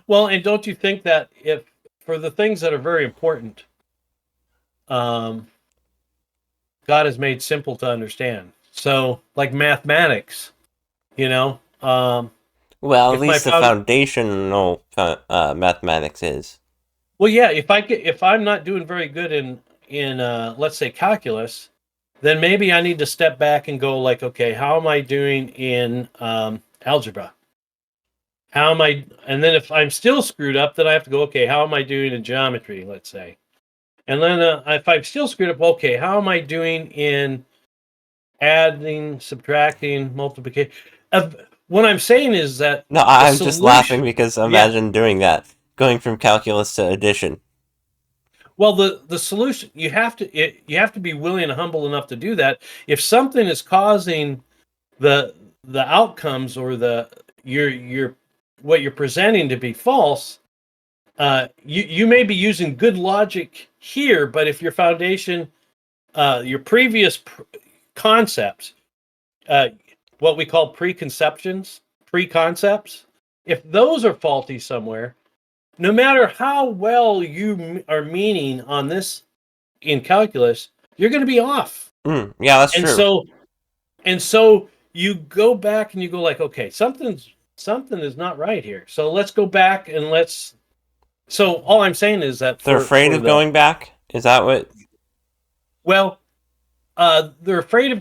Well, and don't you think that if for the things that are very important, um, God is made simple to understand. So, like mathematics, you know, Well, at if my least the found foundational mathematics is. well, yeah, if I'm not doing very good in let's say calculus, then maybe I need to step back and go like, okay, how am I doing in algebra? How am I? And then if I'm still screwed up, then I have to go, okay, how am I doing in geometry? Let's say, and then if I'm still screwed up, okay, how am I doing in adding, subtracting, multiplication? What I'm saying is that No, the I'm just laughing solution, because yeah. imagine doing that, going from calculus to addition. Well, the solution you have to be willing and humble enough to do that. If something is causing the the outcomes or the your what you're presenting to be false, you may be using good logic here, but if your foundation, your previous concepts, uh, what we call preconceptions, preconcepts, if those are faulty somewhere, no matter how well you are meaning on this in calculus, you're going to be off. Yeah, that's And true. so and so you go back and you go like, okay, something is not right here. So let's go back and let's. So all I'm saying is that They're afraid for of the going back. Is that what? well, they're afraid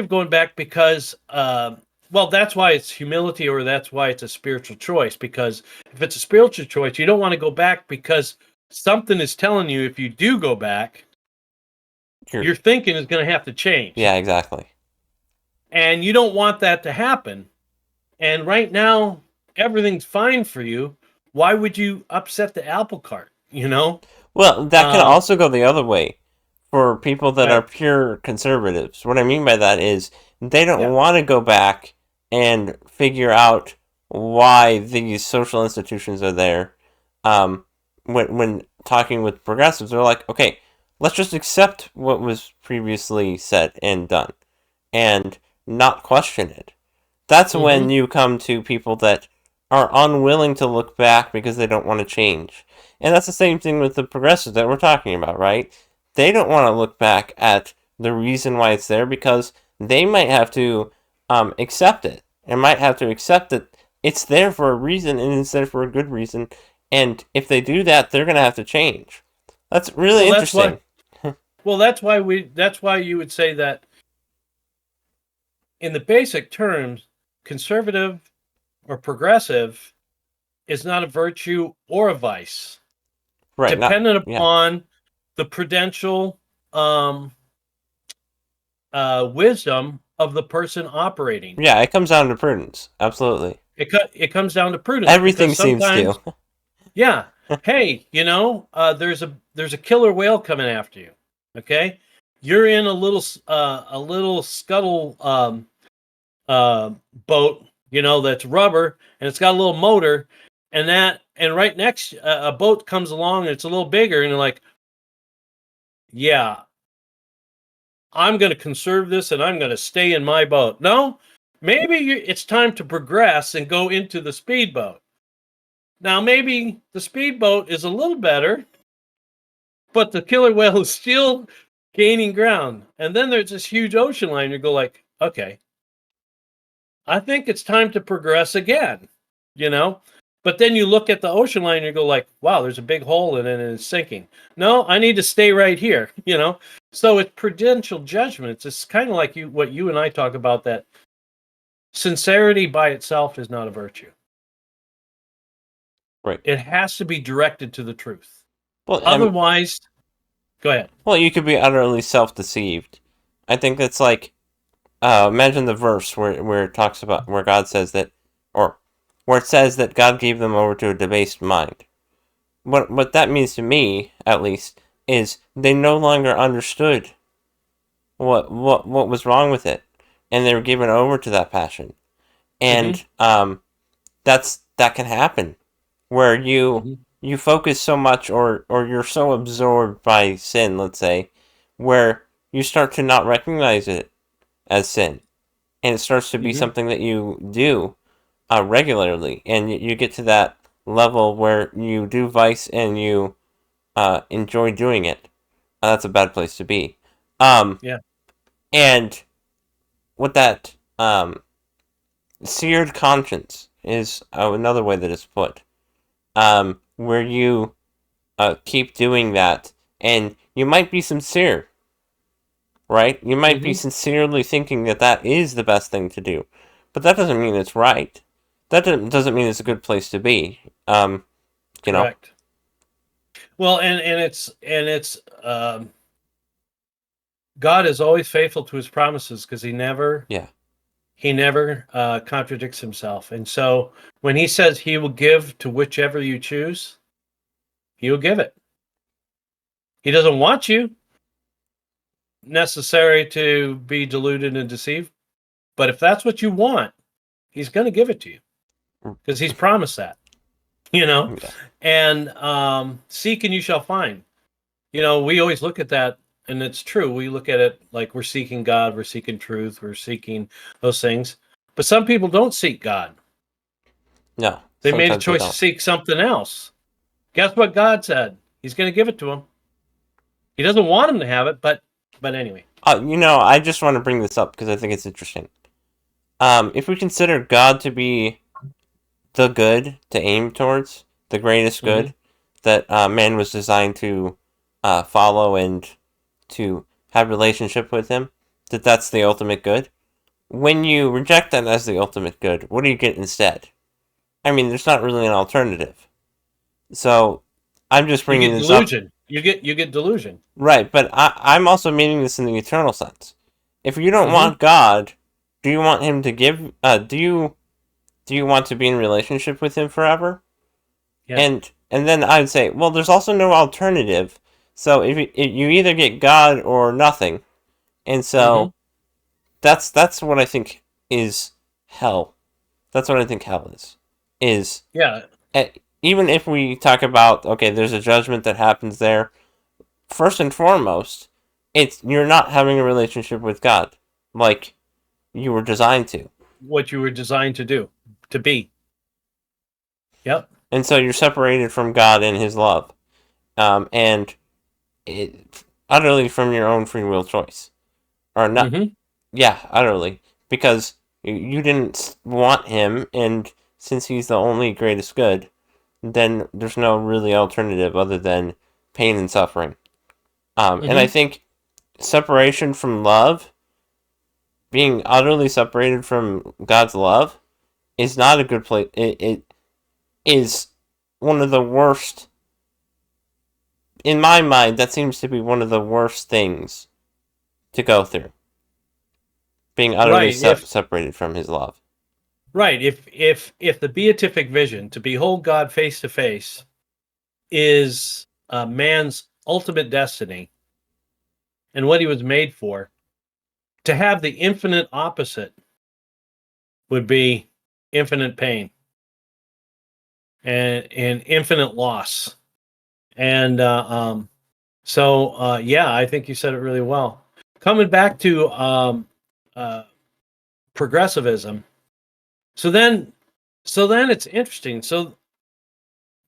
of going back because well, that's why it's humility, or that's why it's a spiritual choice. Because if it's a spiritual choice, you don't want to go back because something is telling you if you do go back, You're, your thinking is going to have to change, yeah, exactly. and you don't want that to happen. And right now, everything's fine for you. Why would you upset the apple cart? You know, Well, that can um, also go the other way for people that are right? pure conservatives. What I mean by that is they don't Yeah. want to go back and figure out why these social institutions are there. Um, when talking with progressives, they're like, okay, let's just accept what was previously said and done, and not question it. That's Mm-hmm. when you come to people that are unwilling to look back because they don't want to change. And that's the same thing with the progressives that we're talking about, right? They don't want to look back at the reason why it's there because they might have to accept it and might have to accept that it's there for a reason and it's there for a good reason. And if they do that, they're going to have to change. That's really Well, that's why. interesting. Well, that's why we. That's why you would say that in the basic terms, conservative or progressive is not a virtue or a vice, Right, not, dependent yeah. upon the prudential wisdom of the person operating. Yeah, it comes down to prudence. Absolutely. It comes down to prudence because Everything seems to. sometimes, yeah, hey, there's a killer whale coming after you. Okay, you're in a little scuttle uh, boat, that's rubber and it's got a little motor, and right next a boat comes along and it's a little bigger, and you're like, yeah, I'm going to conserve this and I'm going to stay in my boat. No, maybe it's time to progress and go into the speedboat. Now, maybe the speedboat is a little better, but the killer whale is still gaining ground. And then there's this huge ocean line. You go like, okay, I think it's time to progress again, you know? But then you look at the ocean line and you go like, wow, there's a big hole in it and it's sinking. No, I need to stay right here, you know? So it's prudential judgment. It's kind of like what you and I talk about, that sincerity by itself is not a virtue. Right. It has to be directed to the truth. Well, Otherwise, go ahead. well, you could be utterly self-deceived. I think that's like, imagine the verse where it talks about, where God says that, or where it says that God gave them over to a debased mind. What that means to me, at least, is they no longer understood what was wrong with it, and they were given over to that passion. And that can happen, where you focus so much, or you're so absorbed by sin, let's say, where you start to not recognize it as sin, and it starts to be something that you do regularly, and you get to that level where you do vice and you enjoy doing it. That's a bad place to be. Yeah. And with that, seared conscience is another way that it's put, where you keep doing that, and you might be sincere, right? You might be sincerely thinking that that is the best thing to do, but that doesn't mean it's right. That doesn't mean it's a good place to be. You know. Correct. Well, and it's God is always faithful to his promises because Yeah. he never contradicts himself. And so when he says he will give to whichever you choose, he will give it. He doesn't want you necessary to be deluded and deceived, but if that's what you want, he's going to give it to you because he's promised that, you know. Yeah. And seek and you shall find. We always look at that, and it's true. We look at it like we're seeking God, we're seeking truth, we're seeking those things. But some people don't seek God. No. They made a Sometimes they choice to don't. seek something else. Guess what God said? He's going to give it to them. He doesn't want them to have it, but anyway. I just want to bring this up because I think it's interesting. If we consider God to be the good to aim towards, the greatest good that man was designed to follow and to have relationship with him, that's the ultimate good. When you reject that as the ultimate good, what do you get instead? I mean, there's not really an alternative. So, I'm just You bringing get this up. delusion. You get delusion. Right, but I'm also meaning this in the eternal sense. If you don't want God, do you want him to give? Do you want to be in relationship with him forever? Yeah. And then I'd say, well, there's also no alternative. So if you either get God or nothing, and so that's what I think is hell. That's what I think hell is. Yeah. Even if we talk about, okay, there's a judgment that happens there. First and foremost, you're not having a relationship with God like you were designed to. What you were designed to do, to be. Yep. And so you're separated from God and his love. And utterly from your own free will choice. Or not. Yeah, utterly. Because you didn't want him, and since he's the only greatest good, then there's no really alternative other than pain and suffering. And I think separation from love, being utterly separated from God's love, is not a good place. It is one of the worst. In my mind, that seems to be one of the worst things to go through. being utterly Right. If separated from his love. right, if the beatific vision to behold God face to face is man's ultimate destiny and what he was made for, to have the infinite opposite would be infinite pain and infinite loss. And yeah, I think you said it really well. Coming back to uh, progressivism, so then it's interesting. So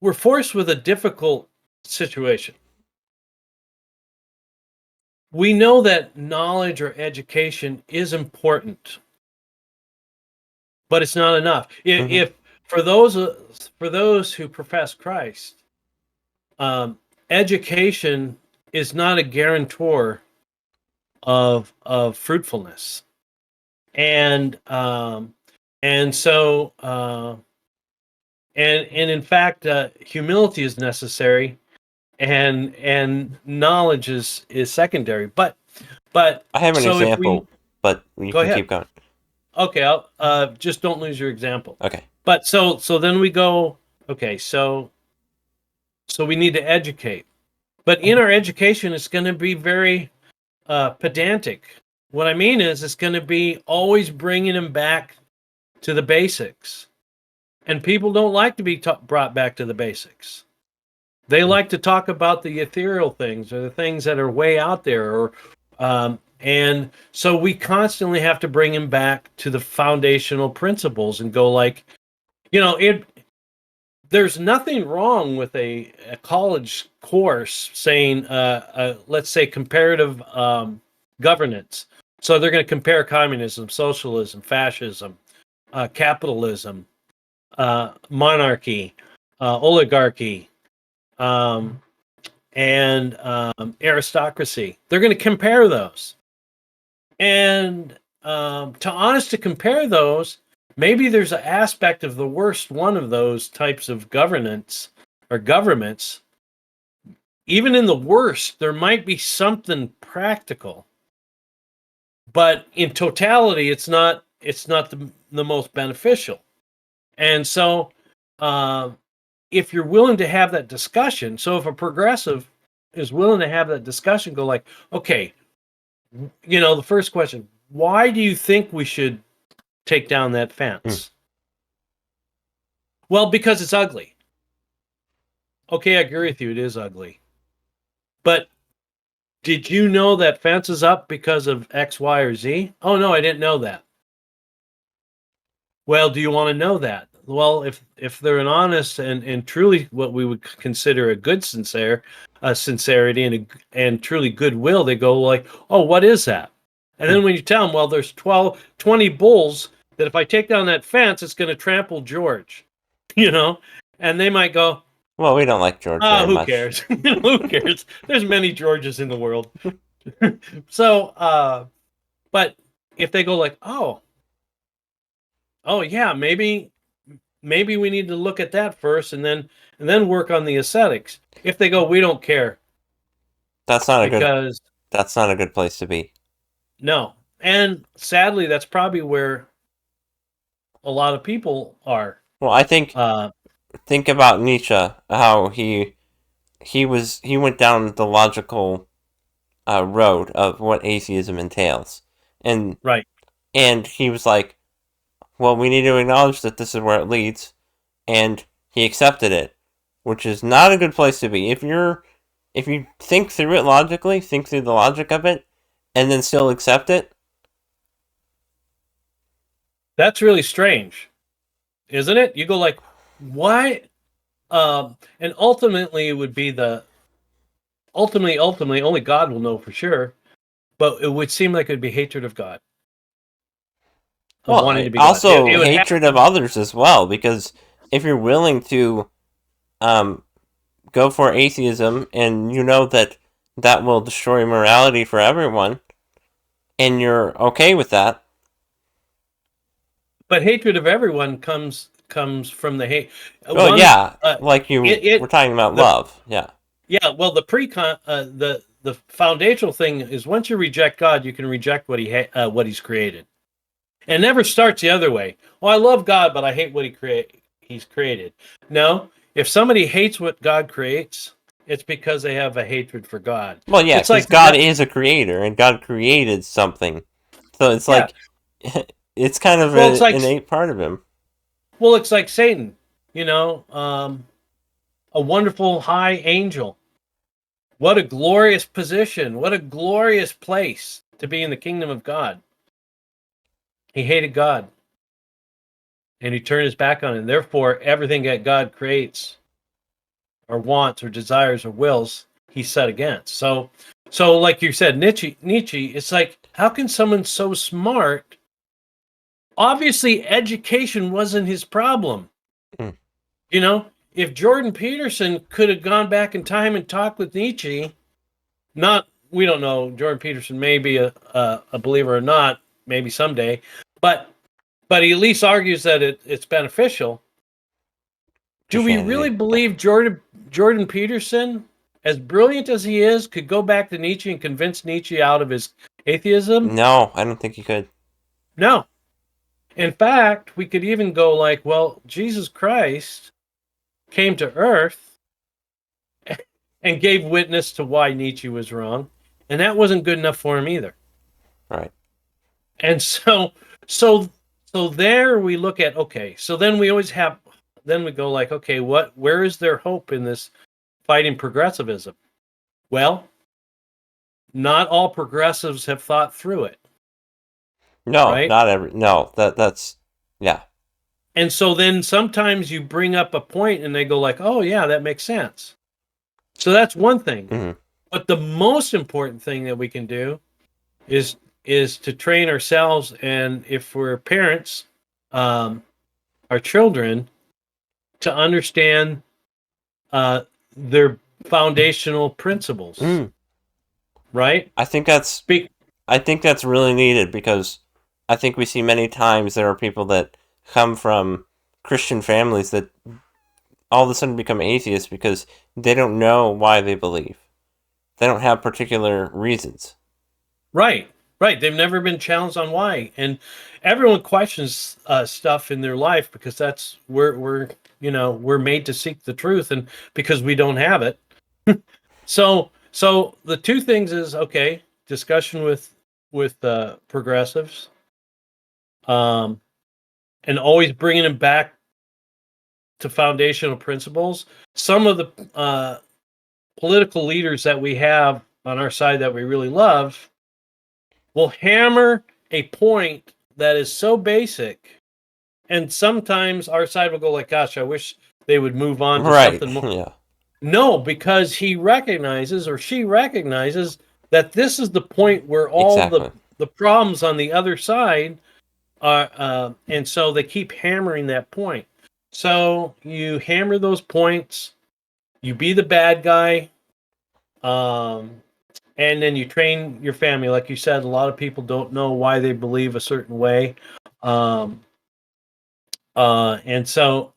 we're forced with a difficult situation. We know that knowledge or education is important, but it's not enough. Mm-hmm. If for those who profess Christ, um, education is not a guarantor of fruitfulness, and so and in fact, humility is necessary, and knowledge is secondary. But I have an so if we example, but you go can ahead. keep going. Okay, I'll just don't lose your example. Okay. But so then we go, okay, so we need to educate. But in our education, it's going to be very pedantic. What I mean is, it's going to be always bringing them back to the basics. And people don't like to be brought back to the basics. They like to talk about the ethereal things or the things that are way out there. And so we constantly have to bring them back to the foundational principles and go like, there's nothing wrong with a college course saying, let's say, comparative governance. So they're going to compare communism, socialism, fascism, capitalism, monarchy, oligarchy, um, and aristocracy. They're going to compare those. And to compare those, maybe there's an aspect of the worst one of those types of governance or governments. Even in the worst, there might be something practical, but in totality, it's not the most beneficial. And so, if you're willing to have that discussion, so if a progressive is willing to have that discussion, go like, okay, the first question: why do you think we should take down that Mm. fence? Well, because it's ugly. Okay, I agree with you. It is ugly. But did you know that fence is up because of X, Y, or Z? Oh, no, I didn't know that. Well, do you want to know that? Well, if they're an honest and truly what we would consider a good sincerity and truly goodwill, they go like, oh, what is that? And then when you tell them, well, there's 20 bulls that if I take down that fence, it's going to trample George, and they might go, Well, we don't like George very who much. cares? Who cares? There's many Georges in the world. So, but if they go like, oh yeah, maybe we need to look at that first and then work on the aesthetics. If they go, we don't care That's not a good. because That's not a good place to be. no. And sadly, that's probably where a lot of people are. Well, I think Uh, think about Nietzsche, how he went down the logical road of what atheism entails, and right. and he was like, well, we need to acknowledge that this is where it leads, and he accepted it, which is not a good place to be. If you think through it logically, think through the logic of it, and then still accept it. That's really strange, isn't it? You go like, why? And ultimately, it would be ultimately, only God will know for sure. But it would seem like it would be hatred of God, of Well, wanting to be God. also It would have hatred of others as well, because if you're willing to um, go for atheism and you know that that will destroy morality for everyone, and you're okay with that. but hatred of everyone comes from the hate. Well, One, yeah, like you were talking about the love. Yeah. yeah. Well, the foundational thing is once you reject God, you can reject what he's created. It never starts the other way. Oh, I love God, but I hate what he's created. No, if somebody hates what God creates, it's because they have a hatred for God. Well, yeah, It's because like God that. is a creator, and God created something, so it's Yeah. like it's kind of Well, it's an like innate part of him. it's like Satan. You know, a wonderful high angel. What a glorious position. What a glorious place to be in the kingdom of God. He hated God and he turned his back on it. And therefore, everything that God creates or wants or desires or wills, he's set against. So like you said, Nietzsche, it's like, how can someone so smart? Obviously, education wasn't his problem. Mm. You know, if Jordan Peterson could have gone back in time and talked with Nietzsche, not we don't know. Jordan Peterson may be a believer or not, maybe someday, but he at least argues that it's beneficial. Do we really Christianity, yeah. believe Jordan Peterson, as brilliant as he is, could go back to Nietzsche and convince Nietzsche out of his atheism? No, I don't think you could. No. In fact, we could even go like, well, Jesus Christ came to Earth and gave witness to why Nietzsche was wrong, and that wasn't good enough for him either. Right. And so there we look at, okay, so then we always have, then we go like, okay, where is there hope in this fighting progressivism? Well, not all progressives have thought through it, No, right? not every. No, that's yeah. And so then sometimes you bring up a point and they go like, oh yeah, that makes sense. So that's one thing. Hmm. But the most important thing that we can do is to train ourselves, and if we're parents, our children, to understand their foundational principles, Mm. right? I think that's Speak. I think that's really needed because I think we see many times there are people that come from Christian families that all of a sudden become atheists because they don't know why they believe. They don't have particular reasons. Right, right. They've never been challenged on why, and everyone questions stuff in their life because that's we're made to seek the truth, and because we don't have it. So the two things is, okay, discussion with progressives, um, and always bringing them back to foundational principles. Some of the political leaders that we have on our side that we really love will hammer a point that is so basic, and sometimes our side will go like, gosh, I wish they would move on to Right. something more. Yeah. No, because he recognizes or she recognizes that this is the point where all Exactly. the problems on the other side are, and so they keep hammering that point. So you hammer those points, you be the bad guy, um, and then you train your family. Like you said, a lot of people don't know why they believe a certain way, um, and so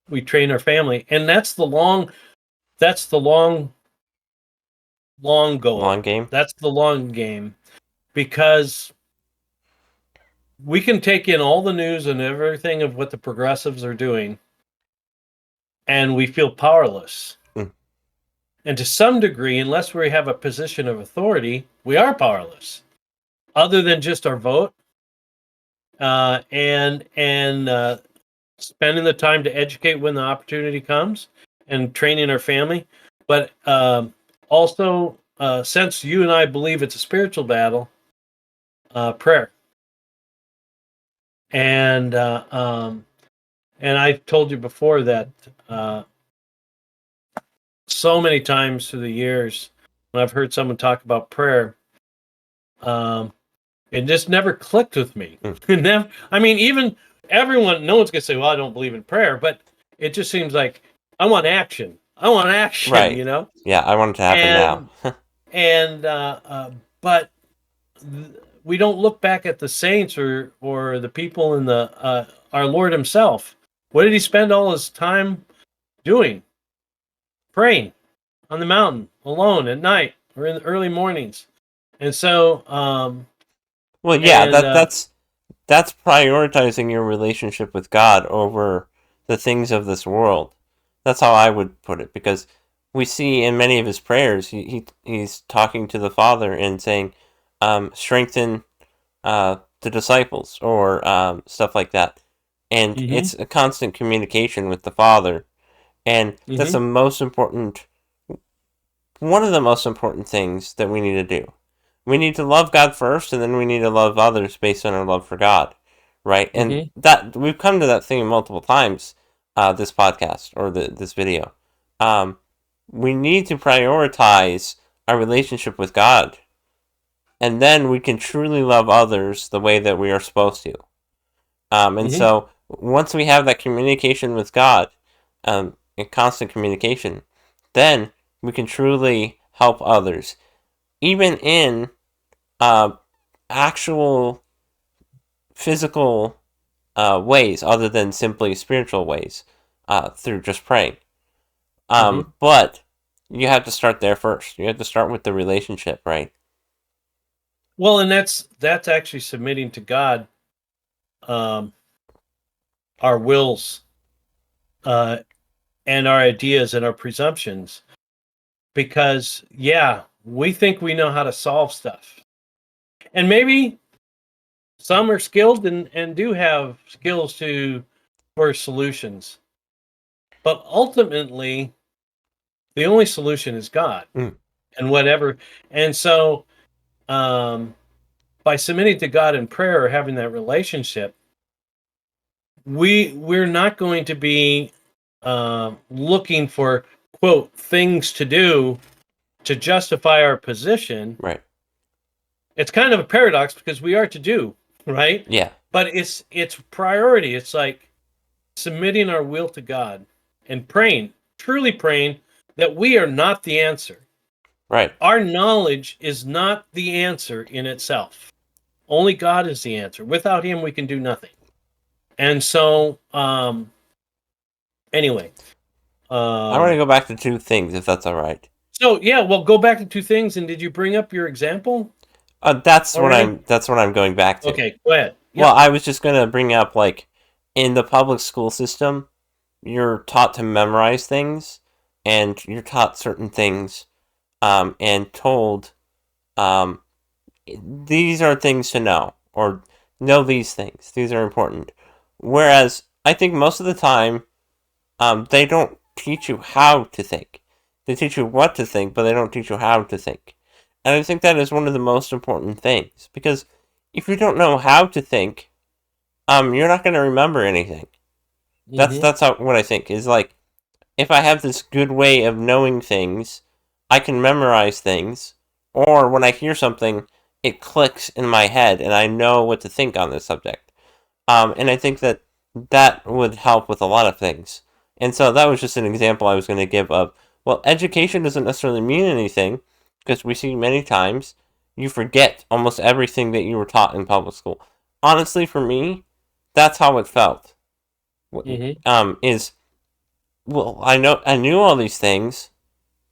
we train our family, and that's the long Long goal. game. That's the long game, because we can take in all the news and everything of what the progressives are doing, and we feel powerless. Mm. And to some degree, unless we have a position of authority, we are powerless, other than just our vote, and spending the time to educate when the opportunity comes, and training our family. But also, since you and I believe it's a spiritual battle, prayer. And I've told you before that so many times through the years when I've heard someone talk about prayer, um, it just never clicked with me. Mm. Never, I mean, even everyone, no one's gonna say, "Well, I don't believe in prayer," but it just seems like I want action. I want action, Right. you know. Yeah, I want it to happen now. And and but we don't look back at the saints or the people in the our Lord Himself. What did He spend all His time doing? Praying on the mountain alone at night or in the early mornings. And so Well, yeah, and that's that's prioritizing your relationship with God over the things of this world. That's how I would put it, because we see in many of his prayers, he's talking to the Father and saying, strengthen the disciples, or stuff like that. And Mm-hmm. it's a constant communication with the Father. And that's Mm-hmm. the most important, one of the most important things that we need to do. We need to love God first, and then we need to love others based on our love for God, right? And Mm-hmm. that we've come to that thing multiple times, this podcast, or this video. Um, we need to prioritize our relationship with God, and then we can truly love others the way that we are supposed to. And Mm-hmm. so once we have that communication with God, in constant communication, then we can truly help others, even in uh, actual physical ways other than simply spiritual ways, through just praying. Mm-hmm. But you have to start there first. You have to start with the relationship, right? Well, and that's actually submitting to God, um, our wills, uh, and our ideas and our presumptions, because yeah, we think we know how to solve stuff, and maybe some are skilled and do have skills to for solutions, but ultimately the only solution is God Mm, and whatever. And so, um, by submitting to God in prayer or having that relationship, we're not going to be looking for quote things to do to justify our position. right. It's kind of a paradox because we are to do, right? Yeah. But it's priority. It's like submitting our will to God and praying, truly praying that we are not the answer. Right. Our knowledge is not the answer in itself. Only God is the answer. Without him we can do nothing. And so anyway, I want to um go back to two things, if that's all right. so yeah, well, go back to two things. And did you bring up your example already? That's what I'm going back to. Okay, go ahead. Well, Yep. I was just gonna bring up, like, in the public school system, you're taught to memorize things, and you're taught certain things, and told, um, these are things to know, or know these things. These are important. Whereas I think most of the time, they don't teach you how to think. They teach you what to think, but they don't teach you how to think. And I think that is one of the most important things, because if you don't know how to think, you're not going to remember anything. Mm-hmm. That's what I think is, like, if I have this good way of knowing things, I can memorize things, or when I hear something, it clicks in my head and I know what to think on this subject. And I think that that would help with a lot of things. And so that was just an example I was going to give of, well, education doesn't necessarily mean anything, because we see many times you forget almost everything that you were taught in public school. Honestly, for me, that's how it felt. Mm-hmm. Is, well, I knew all these things,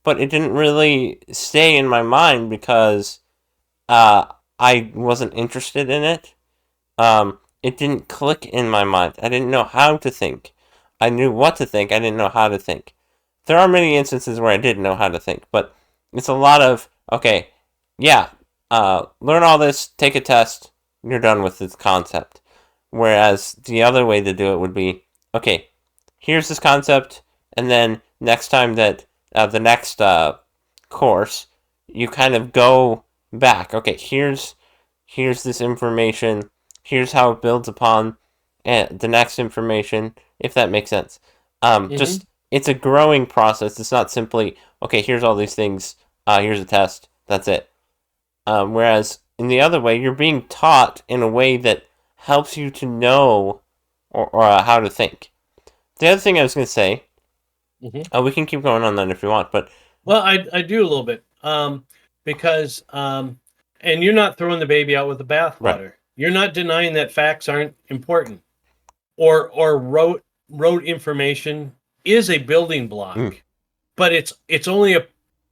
but it didn't really stay in my mind because uh, I wasn't interested in it. It didn't click in my mind. I didn't know how to think. I knew what to think. I didn't know how to think. There are many instances where I didn't know how to think, but it's a lot of, okay, yeah, learn all this, take a test, you're done with this concept. Whereas the other way to do it would be, okay, here's this concept, and then next time that, the next course, you kind of go back. Okay, here's this information. Here's how it builds upon the next information, if that makes sense. Mm-hmm. Just, it's a growing process. It's not simply, okay, here's all these things. Here's a test. That's it. Whereas in the other way, you're being taught in a way that helps you to know, or how to think. The other thing I was going to say, Mm-hmm. we can keep going on that if you want, but Well, I do a little bit, because and you're not throwing the baby out with the right. bathwater. You're not denying that facts aren't important, or rote information is a building Mm, block, but it's only a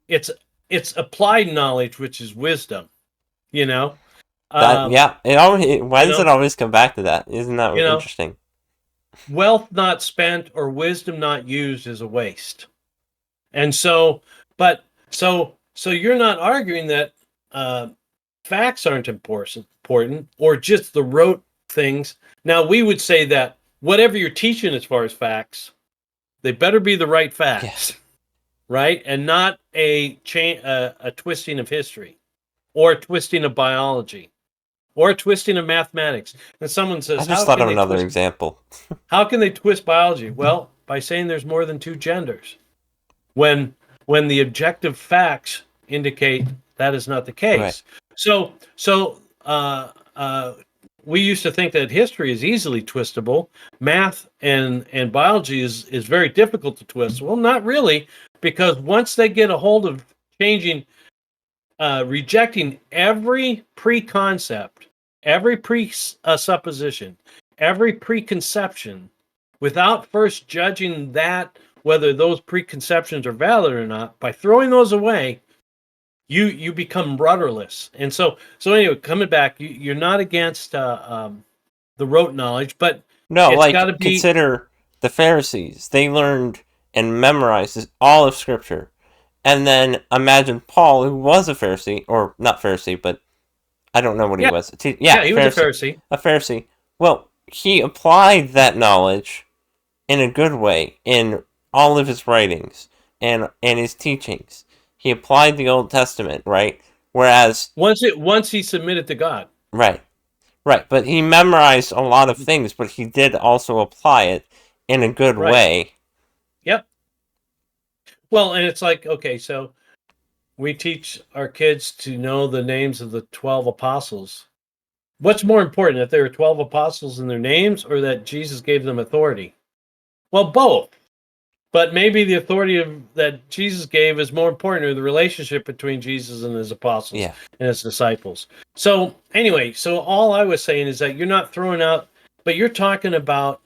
it's it's applied knowledge, which is wisdom. You know, That yeah, why You does it know, always come back to that? Isn't that you know, interesting? wealth not spent or wisdom not used is a waste. And so, but so you're not arguing that uh, facts aren't important, or just the rote things. Now we would say that whatever you're teaching as far as facts, they better be the right Yeah. facts, right, and not a twisting of history, or a twisting of biology, or a twisting of mathematics. And someone I says, just thought of another twist? example. How can they twist biology? Well, by saying there's more than two genders. When the objective facts indicate that is not the Right. case. So we used to think that history is easily twistable. Math and biology is very difficult to twist. Well, not really, because once they get a hold of changing, rejecting every preconcept, every presupposition, every preconception, without first judging that whether those preconceptions are valid or not, by throwing those away, you become rudderless. And so anyway, coming back, you're not against the rote knowledge, but No, it's got to like be. consider the Pharisees. They learned and memorized all of Scripture. And then imagine Paul, who was a Pharisee, or not Pharisee, but I don't know what he Yeah, was. yeah, Yeah, he was a Pharisee. Pharisee. A Pharisee. Well, he applied that knowledge in a good way in all of his writings and his teachings. He applied the Old Testament, right? Whereas, Once he submitted to God. right, right, but he memorized a lot of things, but he did also apply it in a good Right. way. Yep. Well, and it's like, okay, so we teach our kids to know the names of the 12 apostles. What's more important, that there are 12 apostles in their names, or that Jesus gave them authority? Well, both. But maybe the authority that Jesus gave is more important, or the relationship between Jesus and his apostles Yeah, and his disciples. So, anyway, so all I was saying is that you're not throwing out, but you're talking about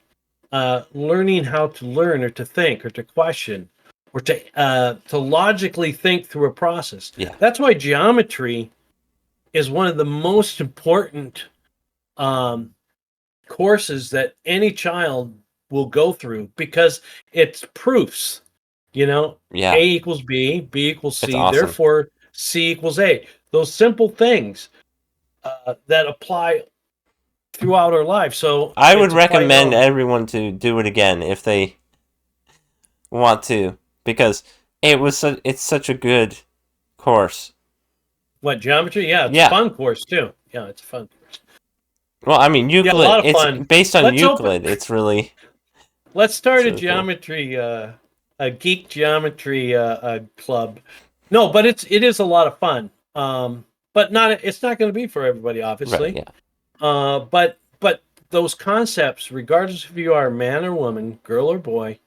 learning how to learn, or to think, or to question, or to logically think through a process. yeah, That's why geometry is one of the most important um, courses that any child will go through, because it's proofs. A yeah. equals B equals It's C, awesome. therefore C equals A. Those simple things that apply throughout our lives. So I would it's applied recommend knowledge. everyone to do it again if they want to, because it's such a good course. What, geometry? Yeah, it's a Yeah. fun course too. Yeah, it's a fun course. Well, I mean, Yeah, a Euclid. lot of It's fun. based on Let's open. Euclid. Let's It's start a really cool. geometry, a geek geometry club. No, but it is a lot of fun. But not it's not going to be for everybody, Right? obviously. Yeah. But those concepts, regardless if you are man or woman, girl or boy,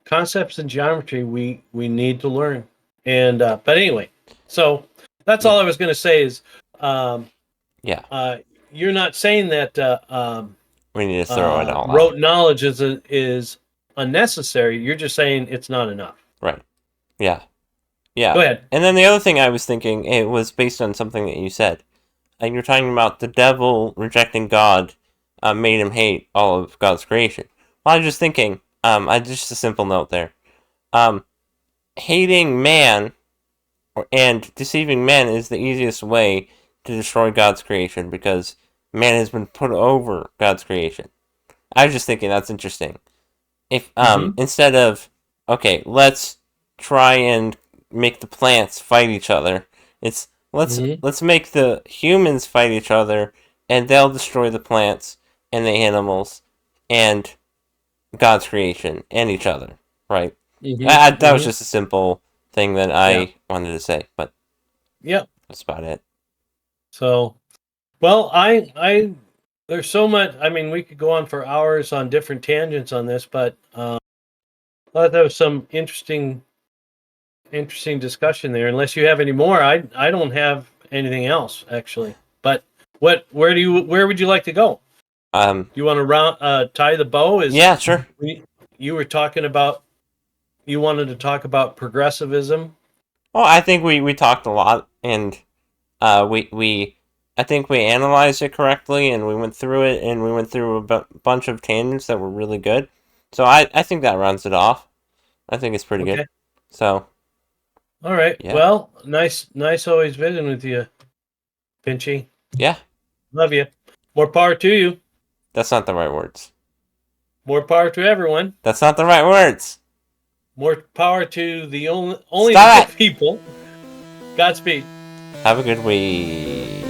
concepts in geometry we need to learn. And but anyway, so that's all Yeah. I was going to say is, um, Yeah. uh, you're not saying that We need to throw it all out. rote knowledge is unnecessary. You're just saying it's not enough. Right. Yeah. Yeah. Go ahead. And then the other thing I was thinking, it was based on something that you said. And you're talking about the devil rejecting God made him hate all of God's creation. Well, I was just thinking, I just a simple note there. Um, hating man and deceiving man is the easiest way to destroy God's creation because man has been put over God's creation. I was just thinking that's interesting. If Mm-hmm. instead of okay, let's try and make the plants fight each other. It's Mm-hmm. let's make the humans fight each other and they'll destroy the plants and the animals and God's creation and each other, right? Mm-hmm. That was Mm-hmm. just a simple thing that Yeah. I wanted to say, but Yep. that's about it. So, well, I there's so much. I mean, we could go on for hours on different tangents on this, but I thought that was some interesting discussion there. Unless you have any more, I don't have anything else actually. But where would you like to go? You want to tie the bow? Is Yeah, sure. you were talking about, you wanted to talk about progressivism? Well, I think we talked a lot, and we I think we analyzed it correctly, and we went through it, and we went through a bunch of tangents that were really good. So I think that rounds it off. I think it's pretty good. Okay. So All right. yeah, Well, nice always visiting with you, Pinchy. yeah, Love you. More power to you. that's not the right words. More power to everyone. That's not the right words. More power to the only the Stop good people. Godspeed. Have a good week.